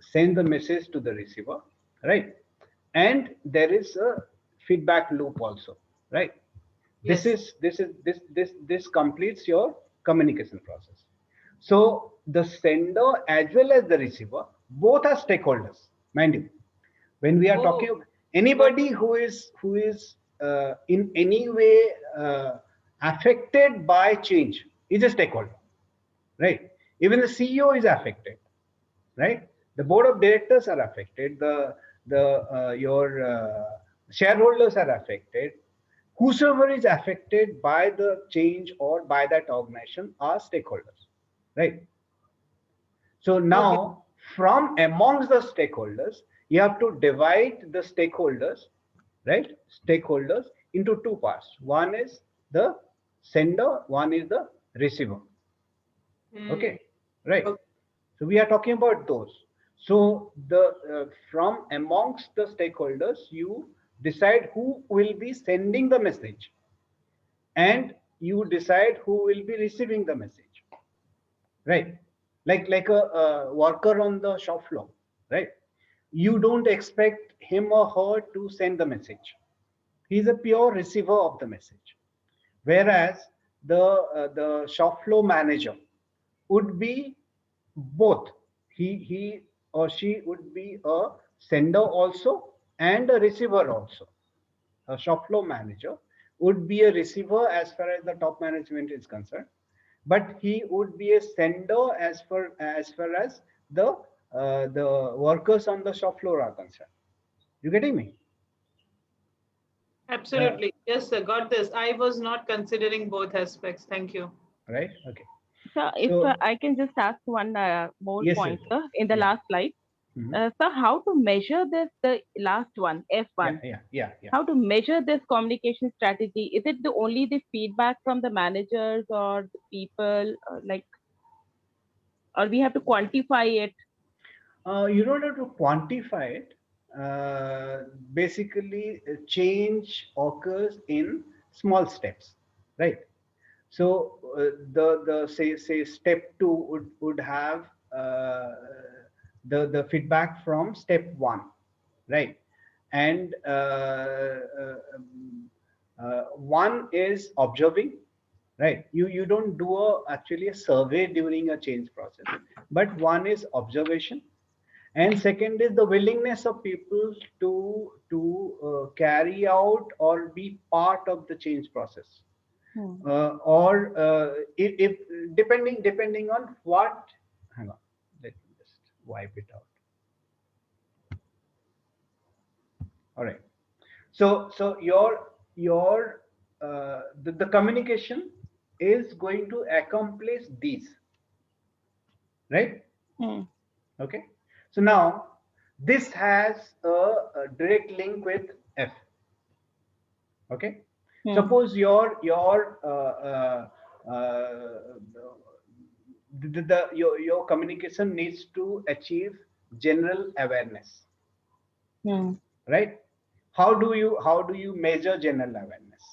send the message to the receiver, right? And there is a feedback loop also, right? Yes. This completes your communication process. So the sender as well as the receiver, both are stakeholders, mind you. When we are talking of anybody who is in any way affected by change is a stakeholder, right? Even the CEO is affected, right? The board of directors are affected. Your shareholders are affected. Whosoever is affected by the change or by that organization are stakeholders, right? So now, from amongst the stakeholders, you have to divide the stakeholders, right? Stakeholders into two parts. One is the sender, one is the receiver. Okay, right? Okay. So we are talking about those. So the from amongst the stakeholders, you decide who will be sending the message, and you decide who will be receiving the message, right? Like a worker on the shop floor, right? You don't expect him or her to send the message. He's a pure receiver of the message. Whereas the shop floor manager would be both. He or she would be a sender also and a receiver also. A shop floor manager would be a receiver as far as the top management is concerned, but he would be a sender as far as the workers on the shop floor are concerned. You getting me? Uh, Absolutely. Yes, sir. Got this. I was not considering both aspects. Thank you. right? Okay. So if So I can just ask one more yes, yes, point, sir, in the yeah. last slide. Mhm. So how to measure this, the last one, Yeah, F1? yeah, yeah, yeah. How to measure this communication strategy? Is it the only the feedback from the managers or the people, or we have to quantify it? You don't have to quantify it. Basically, change occurs in small steps, right? So the say step two would have the feedback from step one, right? And one is observing, right? You don't do actually a survey during a change process, but one is observation, and second is the willingness of people to carry out or be part of the change process, Hmm. or if depending on what. Hang on, let me just wipe it out. All right. So your the communication is going to accomplish these, right? Hmm. Okay. So now this has a direct link with F. Okay. Hmm. Suppose your communication needs to achieve general awareness, Hmm. right? How do you measure general awareness?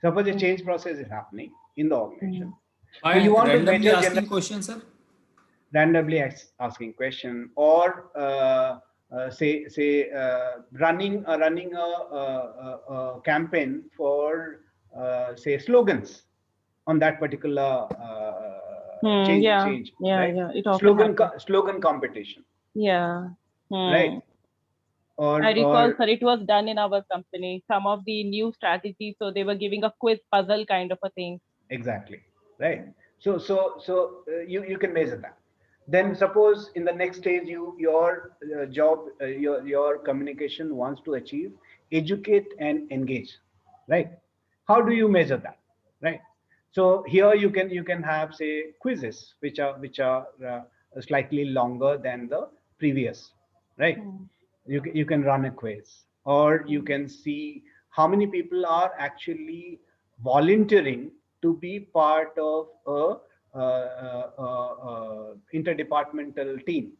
Suppose a Hmm. change process is happening in the Hmm. organization. So you By want to randomly measure general, asking questions, sir. randomly asking question, or say running a campaign for say slogans on that particular Hmm. change Yeah. change, Yeah. right? Yeah. It often happens. Slogan competition, Yeah. Hmm. right? or I recall, or sir, it was done in our company. Some of the new strategies, so they were giving a quiz puzzle kind of a thing. Exactly, right? So you can measure that. Then suppose in the next stage your job your communication wants to achieve educate and engage, right? How do you measure that, right? So here you can have say quizzes which are slightly longer than the previous, right? Hmm. You can run a quiz, or you Hmm. can see how many people are actually volunteering to be part of a interdepartmental team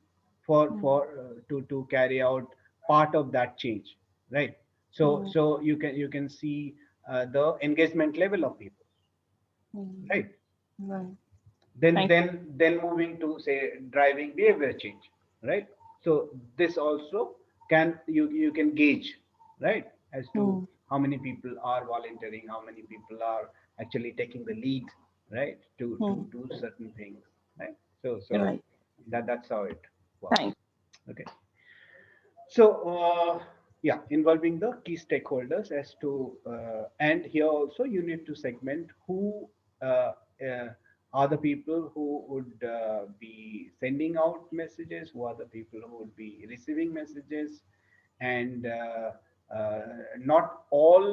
to carry out part of that change, right? so Hmm. so you can see the engagement level of people, Hmm. right? Right. then Thank you. then then moving to say driving behavior change, right? So this also you can gauge, right, as to Hmm. how many people are volunteering, how many people are actually taking the lead, right, to Hmm. do certain things, right? So Right. that's how it works. Thanks. Okay. So, yeah, involving the key stakeholders as to, and here also you need to segment who are the people who would be sending out messages, who are the people who would be receiving messages, and not all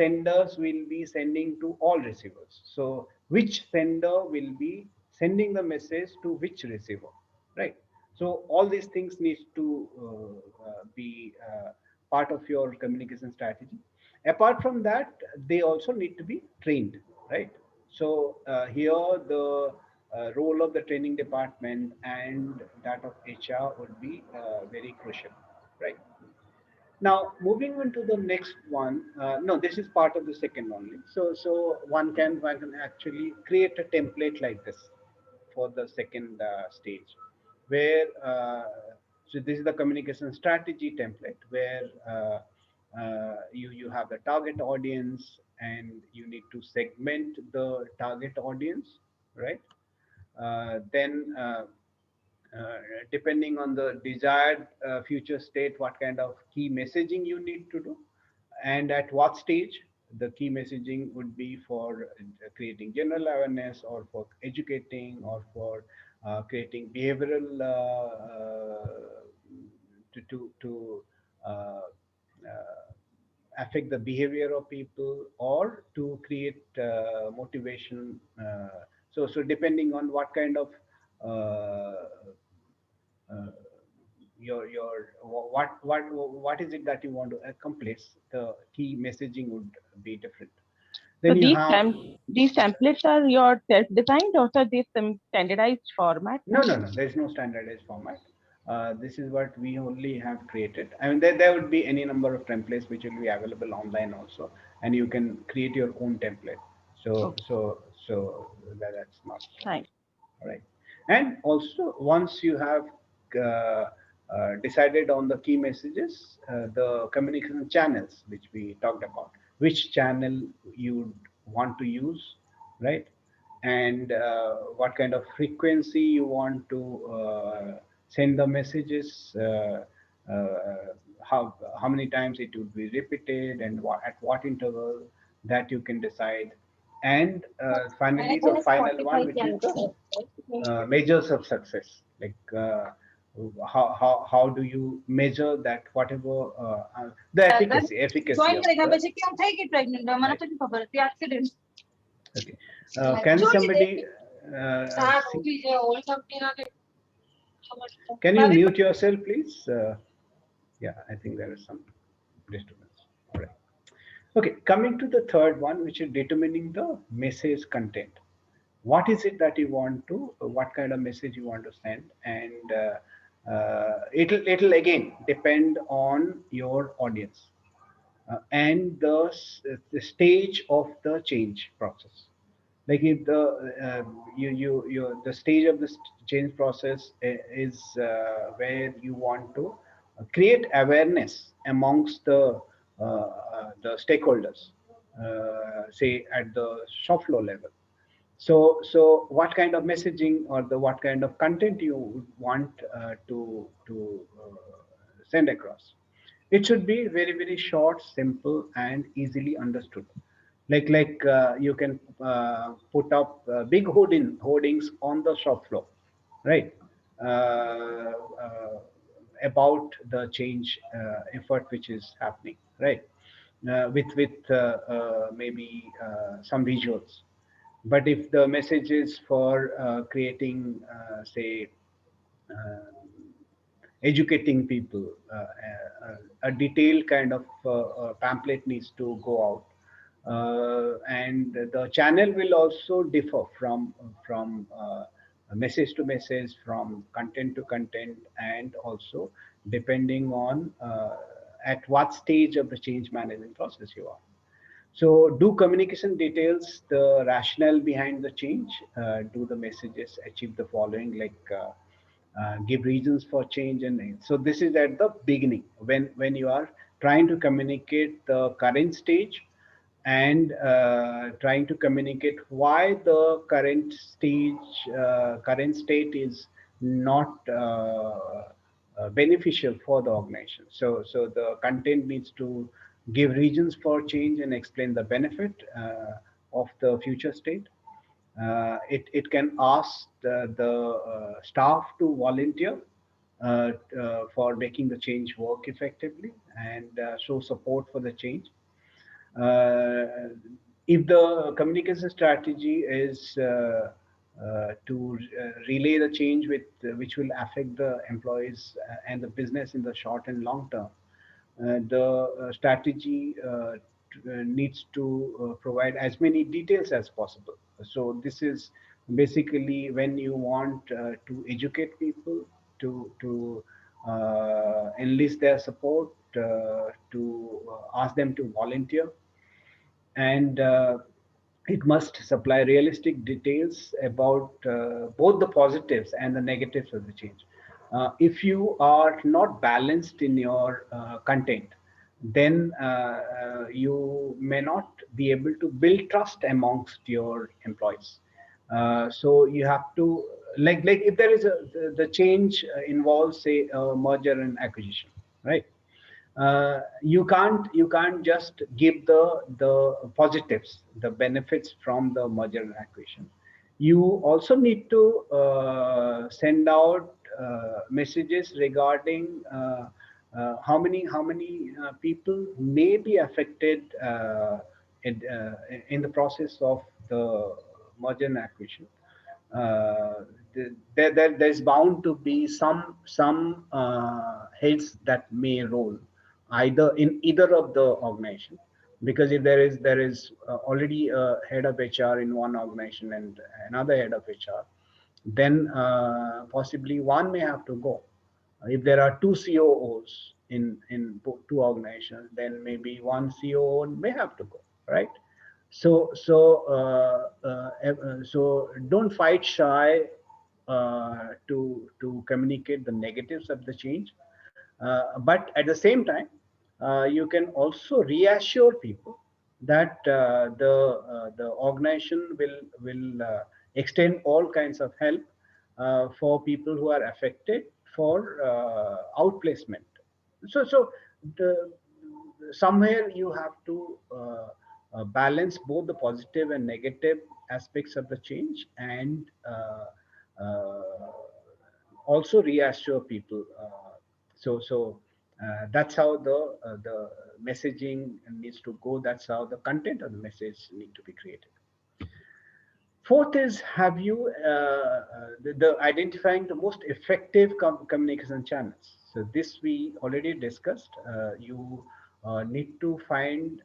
senders will be sending to all receivers. So, which sender will be sending the message to which receiver, right? So all these things need to be part of your communication strategy. Apart from that, they also need to be trained, right? So here the role of the training department and that of HR would be very crucial, right? Now, moving on to the next one. No, this is part of the second only. So one can actually create a template like this for the second stage, where so this is the communication strategy template where you have the target audience and you need to segment the target audience, right? Then depending on the desired future state, what kind of key messaging you need to do and at what stage, the key messaging would be for creating general awareness, or for educating, or for creating behavioral to affect the behavior of people, or to create motivation. So depending on what kind of uh, uh, what is it that you want to accomplish, the key messaging would be different. So Then you have these templates are your self-designed, or are they some standardized format? no, there is no standardized format. This is what we only have created. I mean, there would be any number of templates which will be available online also, and you can create your own template. So Okay, that's not fine. all right. And also, once you have decided on the key messages, the communication channels which we talked about, which channel you want to use, right? And what kind of frequency you want to send the messages, how many times it would be repeated, and at what interval, that you can decide. And finally, the final one, which is the measures of success, like how do you measure that, whatever the efficacy of the, right. Okay. Can somebody see, can you mute yourself, please? Yeah, I think there is some disturbance. All right. Okay, coming to the third one, which is determining the message content. What is it that you want to, what kind of message you want to send, and it'll again depend on your audience and the stage of the change process. Like if the the stage of the change process is where you want to create awareness amongst the stakeholders, say at the shop floor level. So what kind of messaging, or the what kind of content you would want to send across? It should be very, very short, simple, and easily understood. Like you can put up big hoardings on the shop floor, right? About the change effort which is happening, right? With maybe some visuals. But if the message is for creating, say, uh, educating people, a detailed kind of pamphlet needs to go out, and the channel will also differ from message to message, from content to content, and also depending on at what stage of the change management process you are. So, do communication details the rationale behind the change? Do the messages achieve the following, like give reasons for change? And so, this is at the beginning, when you are trying to communicate the current stage, and trying to communicate why the current state is not beneficial for the organization. So the content needs to give reasons for change and explain the benefit of the future state. It can ask the staff to volunteer for making the change work effectively, and show support for the change. uh, if the communication strategy is to relay the change which will affect the employees and the business in the short and long term, the strategy needs to provide as many details as possible. So this is basically when you want to educate people, to enlist their support, to ask them to volunteer, and it must supply realistic details about both the positives and the negatives of the change. If you are not balanced in your content, then you may not be able to build trust amongst your employees. So you have to, like if there is the change involves, say, a merger and acquisition, right? you can't just give the positives, the benefits from the merger and acquisition. You also need to send out messages regarding how many people may be affected in the process of the merger and acquisition. uh, there's bound to be some heads that may roll either in either of the organization, because if there is already a head of HR in one organization and another head of HR, then possibly one may have to go. If there are two COOs in two organizations, then maybe one COO may have to go, right? So don't fight shy to communicate the negatives of the change, but at the same time, you can also reassure people that the organization will extend all kinds of help for people who are affected for outplacement. So the, somewhere you have to balance both the positive and negative aspects of the change, and uh, also reassure people. That's how the messaging needs to go. That's how the content of the message need to be created. Fourth is, have you the identifying the most effective communication channels. So this we already discussed. You need to find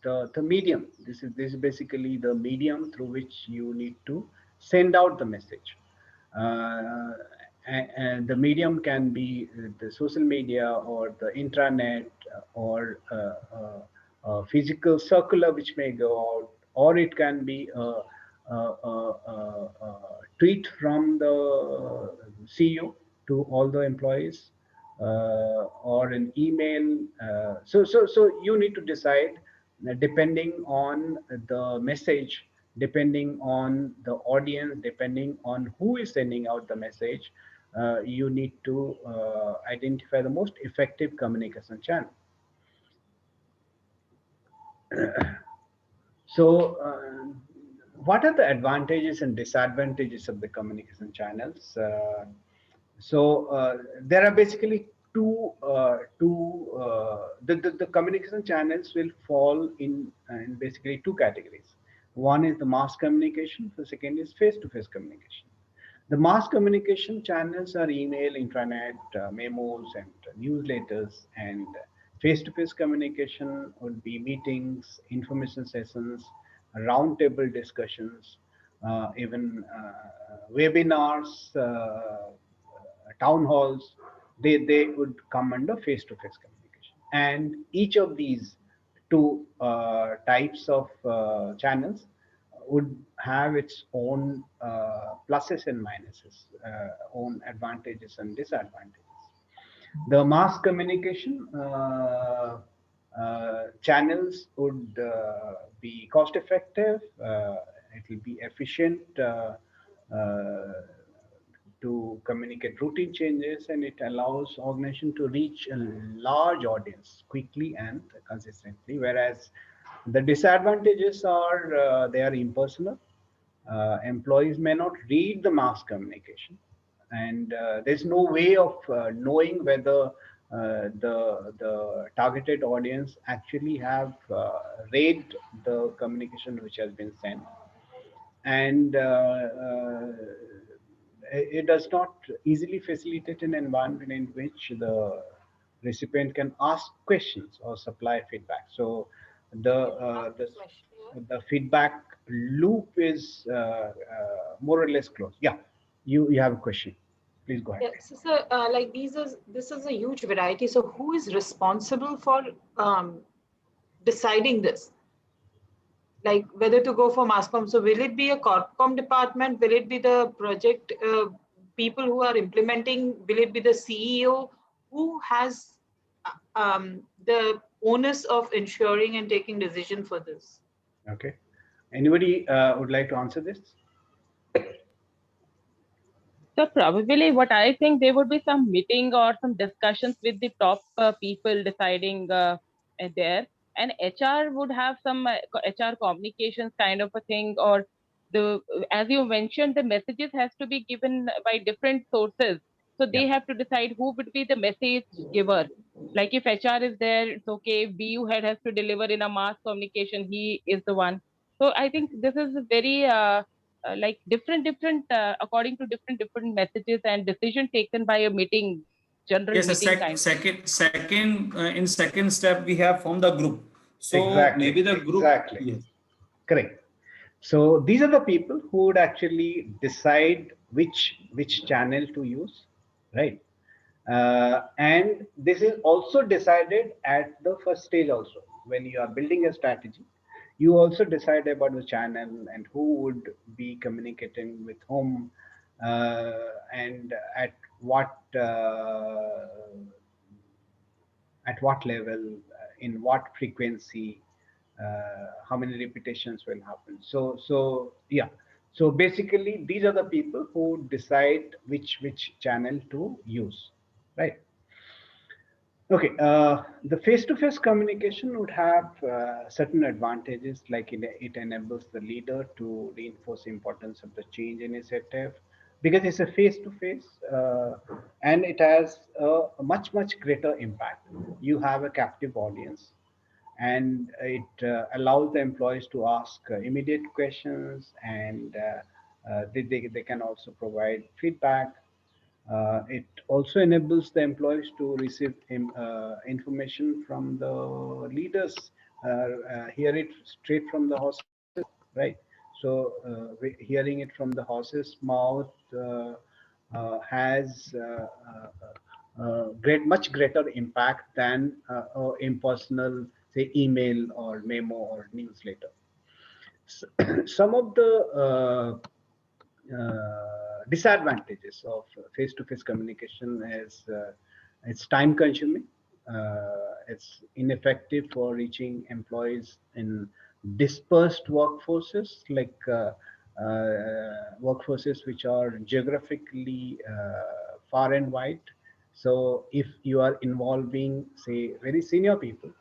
the medium. This is basically the medium through which you need to send out the message. Uh, and the medium can be the social media or the intranet, or a physical circular which may go out, or it can be a tweet from the CEO to all the employees, or an email. So you need to decide, depending on the message, depending on the audience, depending on who is sending out the message. You need to identify the most effective communication channel. So, what are the advantages and disadvantages of the communication channels? There are basically the communication channels will fall in basically two categories. One is the mass communication. The second is face-to-face communication. The mass communication channels are email, intranet, memos, and newsletters. And face-to-face communication would be meetings, information sessions, roundtable discussions, even webinars, town halls. They would come under face-to-face communication. And each of these two types of channels would have its own pluses and minuses, own advantages and disadvantages. The mass communication channels would be cost effective, it will be efficient to communicate routine changes, and it allows organization to reach a large audience quickly and consistently. Whereas the disadvantages are they are impersonal. Employees may not read the mass communication, and there's no way of knowing whether the targeted audience actually have read the communication which has been sent. And it does not easily facilitate an environment in which the recipient can ask questions or supply feedback. So the the feedback loop is more or less closed. Yeah, you have a question. Please go ahead. Yeah, so like this is a huge variety. So who is responsible for deciding this? Like whether to go for mass comm. So will it be a corp department? Will it be the project people who are implementing? Will it be the CEO? Who has the onus of ensuring and taking decision for this? Okay. Anybody would like to answer this? So probably what I think there would be some meeting or some discussions with the top people deciding there, and HR would have some HR communications kind of a thing, or the as you mentioned, the messages has to be given by different sources. So Yeah. they have to decide who would be the message giver. Like if HR is there, it's okay. If BU head has to deliver in a mass communication, he is the one. So I think this is very like different according to different messages and decision taken by a meeting, general Yes, a meeting kind. in second step we have from the group. So Exactly. maybe the group, Exactly. yes. Correct. So these are the people who would actually decide which channel to use, right? And this is also decided at the first stage also. When you are building a strategy, you also decide about the channel and who would be communicating with whom, and at what level, in what frequency, how many repetitions will happen. So yeah. So basically, these are the people who decide which channel to use, right? Okay, the face-to-face communication would have certain advantages, like it enables the leader to reinforce the importance of the change initiative because it's a face-to-face, and it has a much greater impact. You have a captive audience, and it allows the employees to ask immediate questions, and they can also provide feedback. It also enables the employees to receive information from the leaders, hear it straight from the horse, right? So hearing it from the horse's mouth has much greater impact than impersonal, say, email or memo or newsletter. Some of the disadvantages of face-to-face communication is it's time consuming, it's ineffective for reaching employees in dispersed workforces, like workforces which are geographically far and wide. So if you are involving, say, very senior people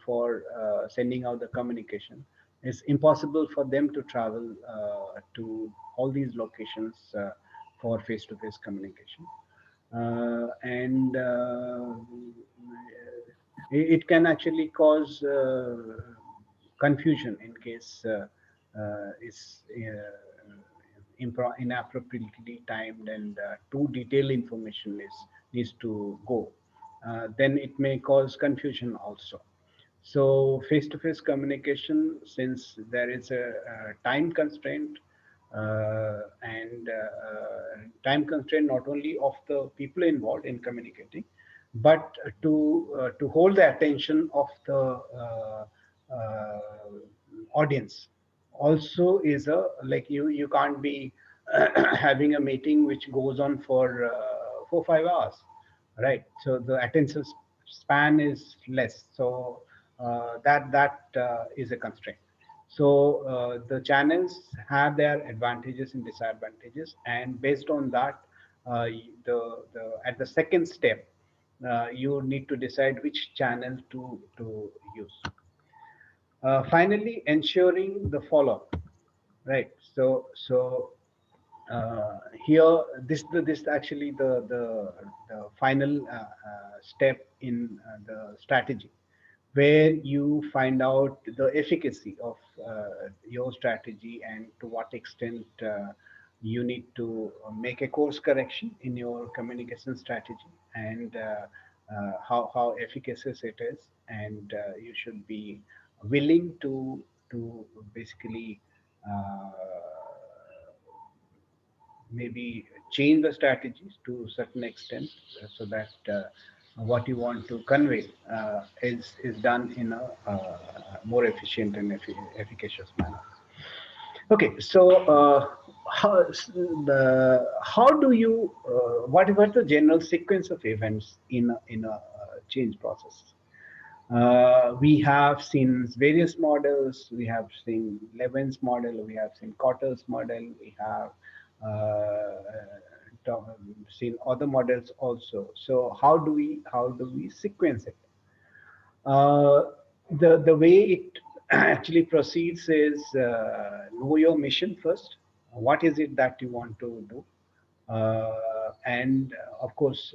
for sending out the communication, it's impossible for them to travel to all these locations for face-to-face communication. And it can actually cause confusion in case it's inappropriately timed, and too detailed information is needs to go. Then it may cause confusion also. So face-to-face communication, since there is a time constraint, and time constraint not only of the people involved in communicating, but to hold the attention of the audience also is a, like, you can't be having a meeting which goes on for 4 5 hours, right? So the attention span is less, so that is a constraint. So the channels have their advantages and disadvantages, and based on that, the at the second step, you need to decide which channel to use. Finally, ensuring the follow-up, right? So here, this actually the final step in the strategy, where you find out the efficacy of your strategy, and to what extent you need to make a course correction in your communication strategy, and how efficacious it is, and you should be willing to basically uh, maybe change the strategies to a certain extent, so that what you want to convey is done in a more efficient and efficacious manner. Okay, so how do you what was the general sequence of events in a change process? We have seen various models. We have seen Levin's model. We have seen Kotter's model. We have seen other models also. So how do we sequence it? Uh, the way it actually proceeds is know your mission first. What is it that you want to do? And of course,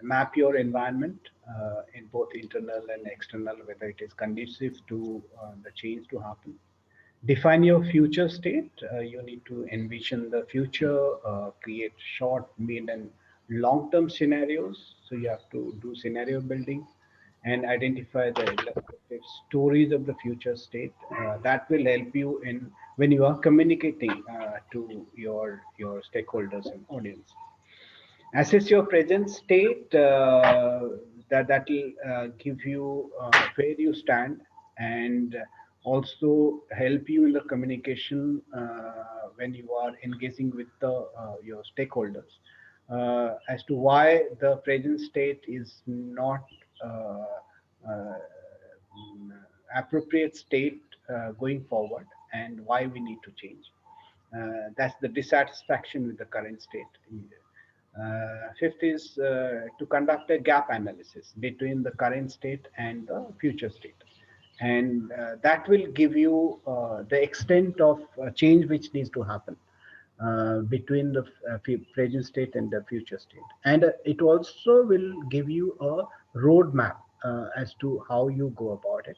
map your environment in both internal and external, whether it is conducive to the change to happen. Define your future state. You need to envision the future, create short, mid, and long-term scenarios. So you have to do scenario building and identify the illustrative stories of the future state. That will help you in when you are communicating to your stakeholders and audience. Assess your present state. That will give you where you stand, and also help you in the communication when you are engaging with your stakeholders as to why the present state is not uh, uh, appropriate state going forward, and why we need to change. That's the dissatisfaction with the current state. Fifth is to conduct a gap analysis between the current state and the future state. And that will give you the extent of change which needs to happen between the present state and the future state. And it also will give you a roadmap as to how you go about it.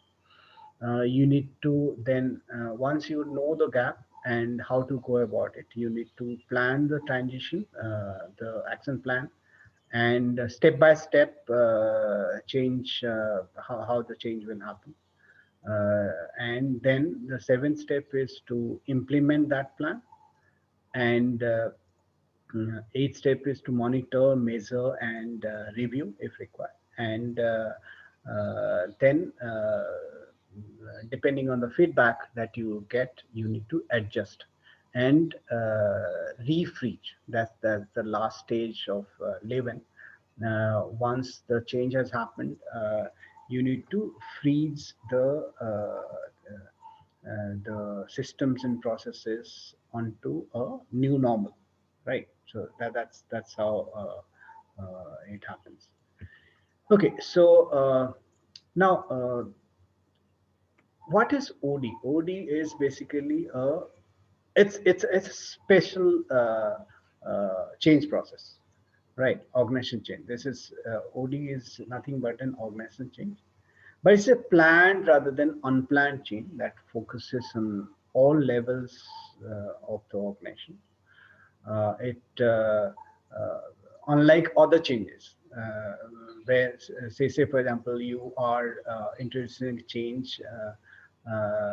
You need to then, once you know the gap and how to go about it, you need to plan the transition, the action plan, and step by step change, how the change will happen. And then the seventh step is to implement that plan. And eighth step is to monitor, measure, and review if required. And then, depending on the feedback that you get, you need to adjust and refreeze. That's the last stage of live-in. Once the change has happened, you need to freeze the systems and processes onto a new normal, right? So that's how it happens. Okay, so now what is OD? OD is basically it's a special change process, right? Organization change. This is OD is nothing but an organization change, but it's a planned rather than unplanned change that focuses on all levels of the organization. It unlike other changes, where say for example you are introducing change,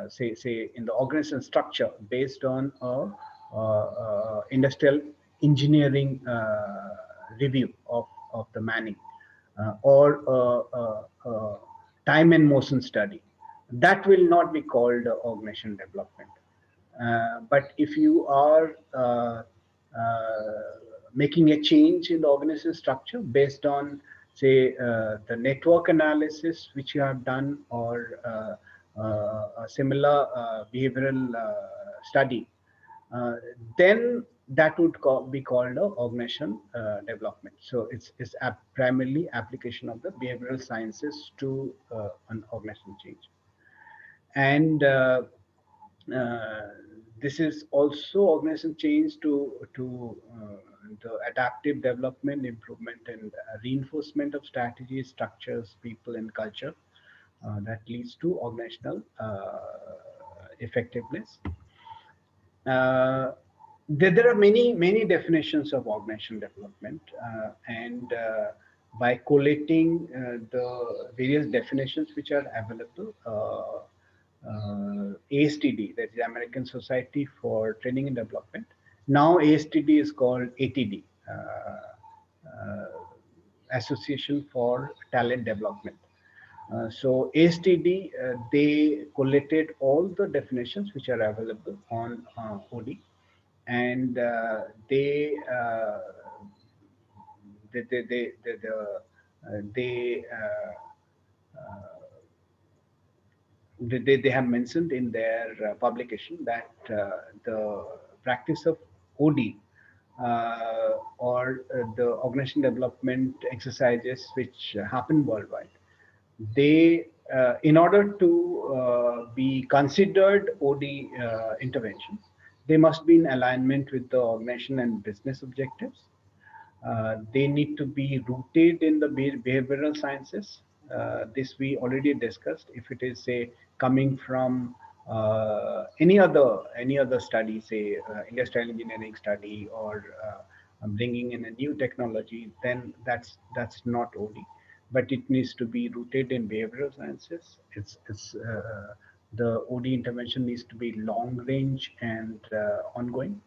say in the organization structure based on industrial engineering review of the manning, or time and motion study, that will not be called organization development. But if you are making a change in the organization structure based on, say, the network analysis which you have done, or a similar behavioral study, then that would be called a organization development. So it's primarily application of the behavioral sciences to an organization change. And uh, this is also organization change to the adaptive development, improvement, and reinforcement of strategies, structures, people, and culture that leads to organizational effectiveness. Uh, there are many definitions of organization development, and by collating the various definitions which are available, ASTD, that is American Society for Training and Development. Now ASTD is called ATD, Association for Talent Development. So ASTD, they collated all the definitions which are available on OD, and they they have mentioned in their publication that the practice of OD the organization development exercises which happen worldwide, they in order to be considered OD interventions, they must be in alignment with the organization and business objectives. They need to be rooted in the behavioral sciences. This we already discussed. If it is, say, coming from any other study, say industrial engineering study, or bringing in a new technology, then that's not OD. But it needs to be rooted in behavioral sciences. It's the OD intervention needs to be long range and ongoing.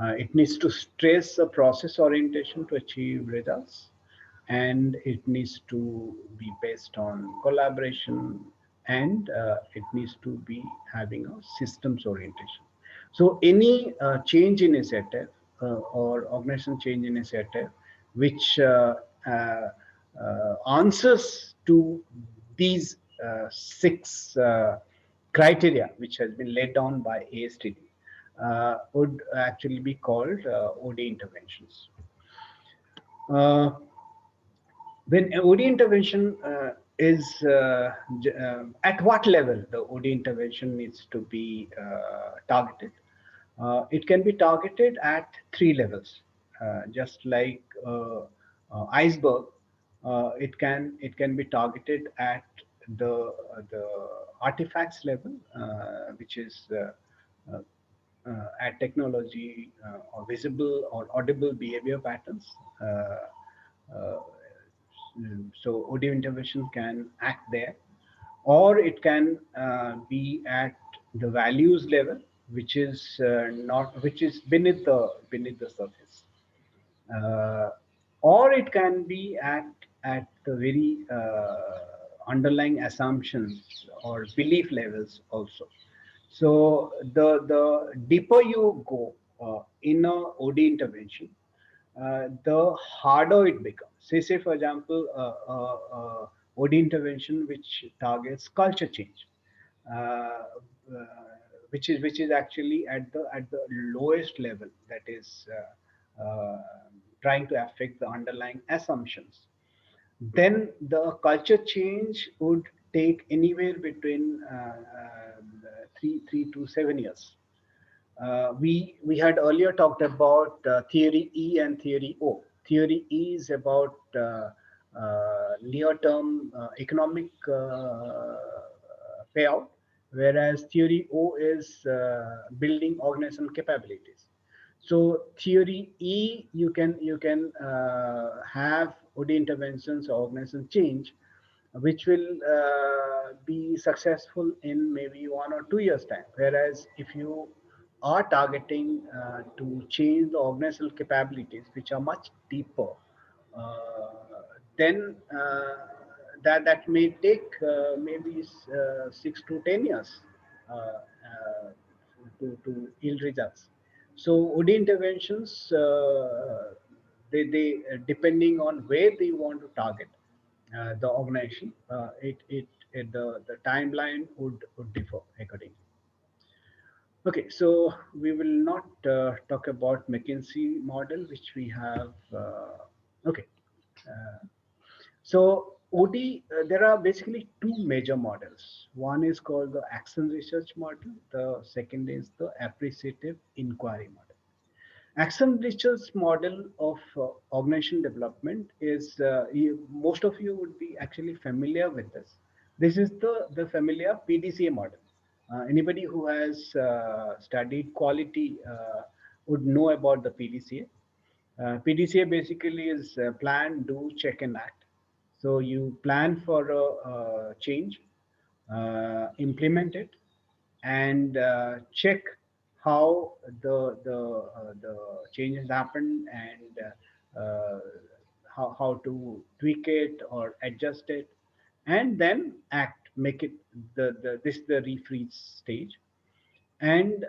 It needs to stress a process orientation to achieve results, and it needs to be based on collaboration, and it needs to be having a systems orientation. So any change in a setup or organization change in a setup which answers to these six criteria which has been laid down by ASTD would actually be called OD interventions. Uh, when OD intervention is at what level the OD intervention needs to be targeted? It can be targeted at three levels, just like iceberg. It can be targeted at the artifacts level, which is uh, at technology or visible or audible behavior patterns. Uh, so audio intervention can act there, or it can be at the values level, which is not which is beneath the surface, uh, or it can be at the very underlying assumptions or belief levels also. So the deeper you go in a OD intervention, the harder it becomes. Say for example, OD intervention which targets culture change, uh, uh, which is actually at the lowest level, that is trying to affect the underlying assumptions. Then the culture change would take anywhere between 3 to 7 years. We had earlier talked about theory E and theory O. Theory E is about near-term economic payout, whereas theory O is building organizational capabilities. So theory E, you can have OD interventions or organizational change, which will be successful in maybe 1 or 2 years time. Whereas if you are targeting to change the organizational capabilities, which are much deeper, uh, then that may take maybe 6 to 10 years to yield results. So OD interventions, they depending on where they want to target the organization, the timeline would differ accordingly. Okay, so we will not talk about McKinsey model, which we have. Okay, uh, so OD, there are basically two major models. One is called the action research model. The second is the appreciative inquiry model. Action research model of organization development is most of you would be actually familiar with this. This is the familiar PDCA model. Anybody who has studied quality would know about the PDCA. PDCA basically is plan, do, check, and act. So you plan for a change, implement it, and check how the changes happen, and how to tweak it or adjust it, and then act, make it the this the refreeze stage. And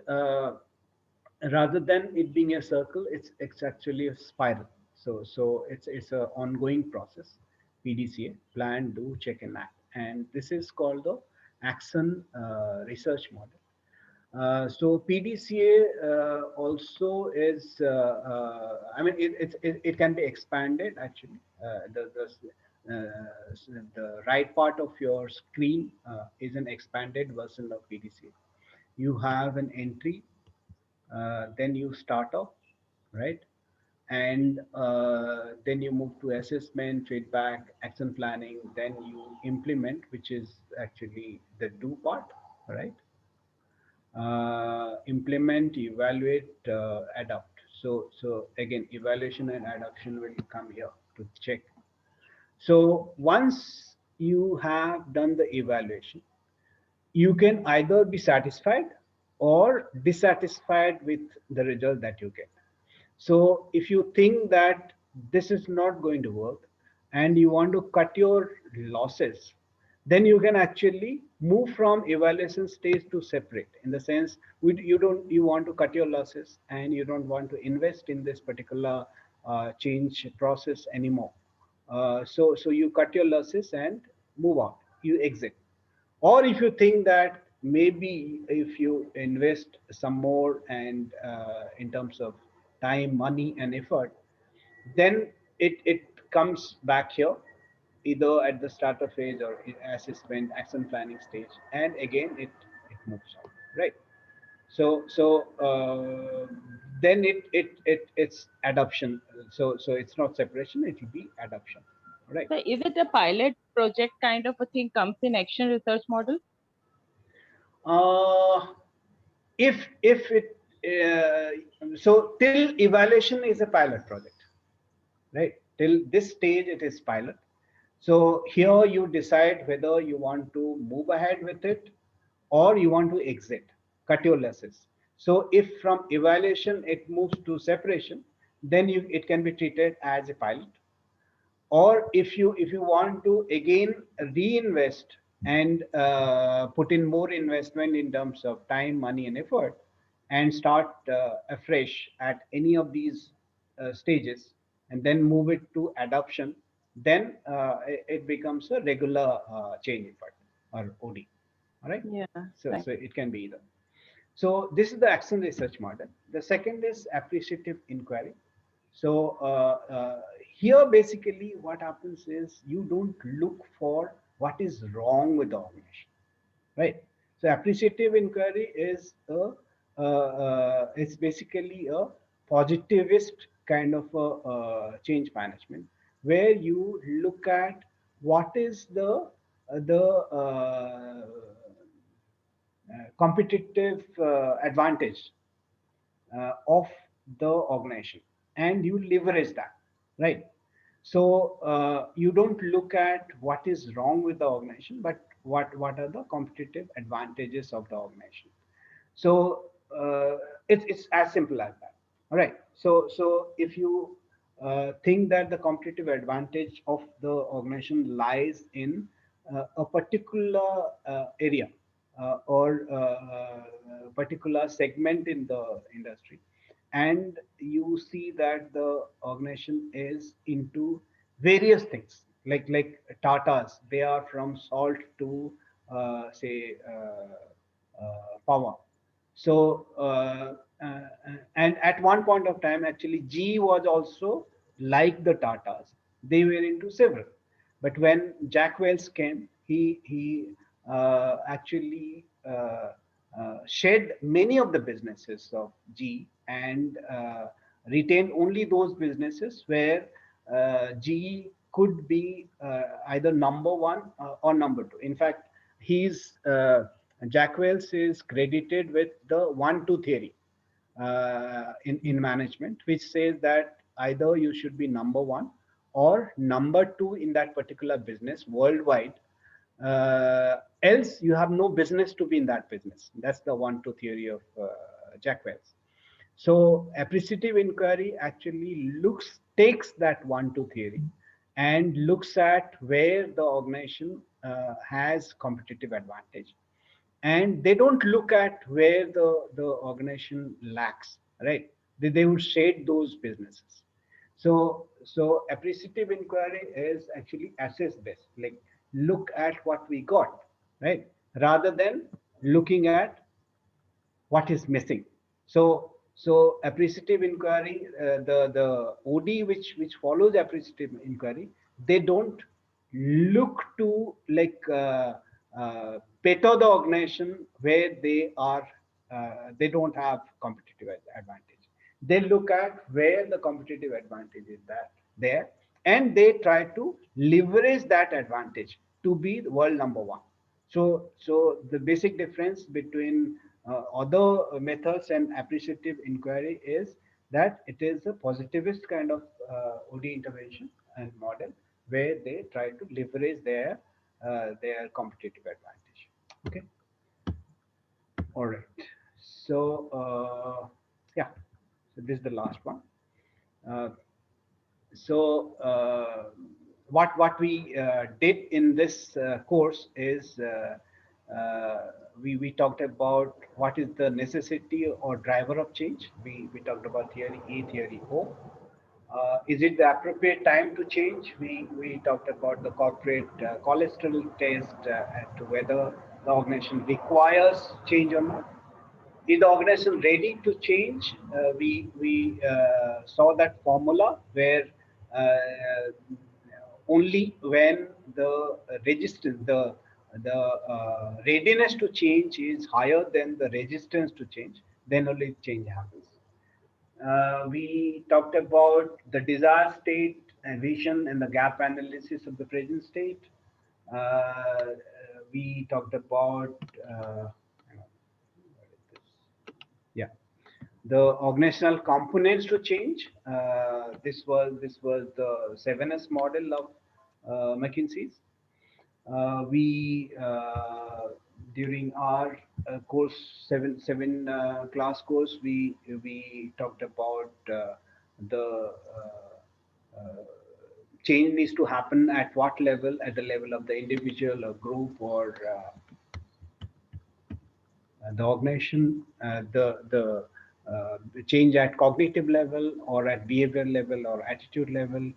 rather than it being a circle, it's actually a spiral. So it's a ongoing process. PDCA, plan, do, check, and act, and this is called the action research model. So PDCA also is, I mean, it can be expanded actually. The right part of your screen is an expanded version of PDCA. You have an entry, then you start off, right? And then you move to assessment, feedback, action planning, then you implement, which is actually the do part, right? Implement, evaluate, adapt. So again, evaluation and adaptation will come here to check. So once you have done the evaluation, you can either be satisfied or dissatisfied with the result that you get. So if you think that this is not going to work and you want to cut your losses, then you can actually move from evaluation stage to separate, in the sense you want to cut your losses and you don't want to invest in this particular change process anymore. So you cut your losses and move out, you exit. Or if you think that maybe if you invest some more and in terms of time, money and effort, then it comes back here, either at the starter phase or assessment, action planning stage, and again it moves on, right? So then it's adoption. So it's not separation, it will be adoption, right? So is it a pilot project kind of a thing comes in action research model? uh, if it so till evaluation is a pilot project, right? Till this stage it is pilot. So here you decide whether you want to move ahead with it or you want to exit, cut your losses. So if from evaluation it moves to separation, then it can be treated as a pilot. Or if you want to again reinvest and put in more investment in terms of time, money and effort, and start afresh at any of these stages, and then move it to adoption, then it becomes a regular change effort, or OD. All right. Yeah, So right. it can be either. So this is the action research model. The second is appreciative inquiry. So here basically what happens is you don't look for what is wrong with the organization, right? So appreciative inquiry is it's basically a positivist kind of a change management, where you look at what is the competitive advantage of the organization, and you leverage that, right? So you don't look at what is wrong with the organization, but what are the competitive advantages of the organization. So it's as simple as that. All right. So if you think that the competitive advantage of the organization lies in a particular area or particular segment in the industry, and you see that the organization is into various things, like Tatas, they are from salt to say power. So, and at one point of time, actually, G was also like the Tatas. They were into several. But when Jack Welch came, he actually shed many of the businesses of G and retained only those businesses where GE could be either number one or number two. In fact, he's Jack Welch is credited with the 1-2 theory in management, which says that either you should be number one or number two in that particular business worldwide. Else, you have no business to be in that business. That's the 1-2 theory of Jack Welch. So appreciative inquiry actually takes that 1-2 theory and looks at where the organization has competitive advantage, and they don't look at where the organization lacks, right? They would shade those businesses. So appreciative inquiry is actually assess based, like look at what we got, right? Rather than looking at what is missing. So appreciative inquiry, the OD which follows appreciative inquiry, they don't look to like better the organization where they are, they don't have competitive advantage. They look at where the competitive advantage is that there, and they try to leverage that advantage to be the world number one. So the basic difference between other methods and appreciative inquiry is that it is a positivist kind of OD intervention and model where they try to leverage their competitive advantage. Okay. All right. Yeah. So this is the last one. Uh, so what we did in this course is we talked about what is the necessity or driver of change. We talked about theory E, theory O. Is it the appropriate time to change? We talked about the corporate cholesterol test as to whether the organization requires change or not. Is the organization ready to change? We saw that formula where only when the resistance, the readiness to change is higher than the resistance to change, then only change happens. We talked about the desired state and vision and the gap analysis of the present state. We talked about hang on, where is this? Yeah, the organizational components to change. This was the 7S model of McKinsey's. We during our course seven class course, we talked about the change needs to happen at what level, at the level of the individual or group or the organization, the change at cognitive level or at behavior level or attitude level.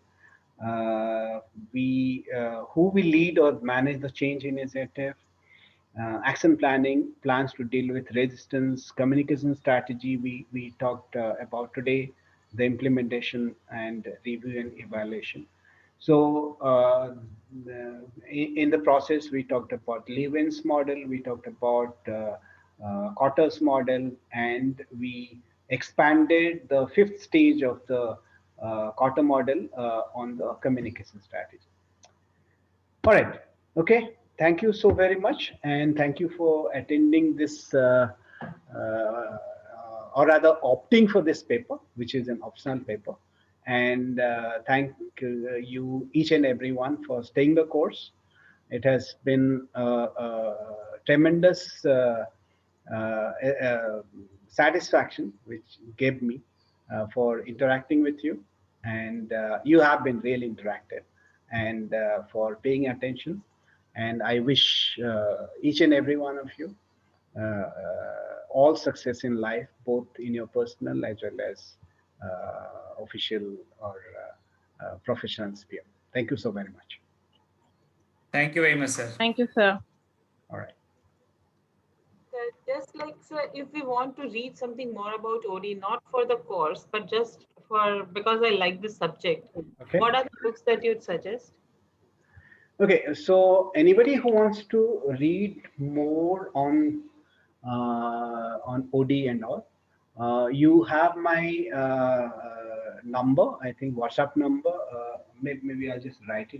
Who will lead or manage the change initiative, action planning, plans to deal with resistance, communication strategy. We talked about today, the implementation and review and evaluation. So in the process, we talked about Lewin's model, we talked about Cotter's model, and we expanded the fifth stage of the Cotter model on the communication strategy. All right. Okay. Thank you so very much, and thank you for attending this, or rather opting for this paper, which is an optional paper. And thank you each and everyone for staying the course. It has been a tremendous satisfaction which gave me for interacting with you, and you have been really interactive and for paying attention. And I wish each and every one of you all success in life, both in your personal as well as official or professional sphere. Thank you so very much. Thank you very much, sir. Thank you, sir. All right. Just like, sir, if we want to read something more about OD, not for the course, but just for because I like this subject, Okay. what are the books that you'd suggest? Okay, so anybody who wants to read more on OD and all, you have my number, I think WhatsApp number. Maybe I'll just write it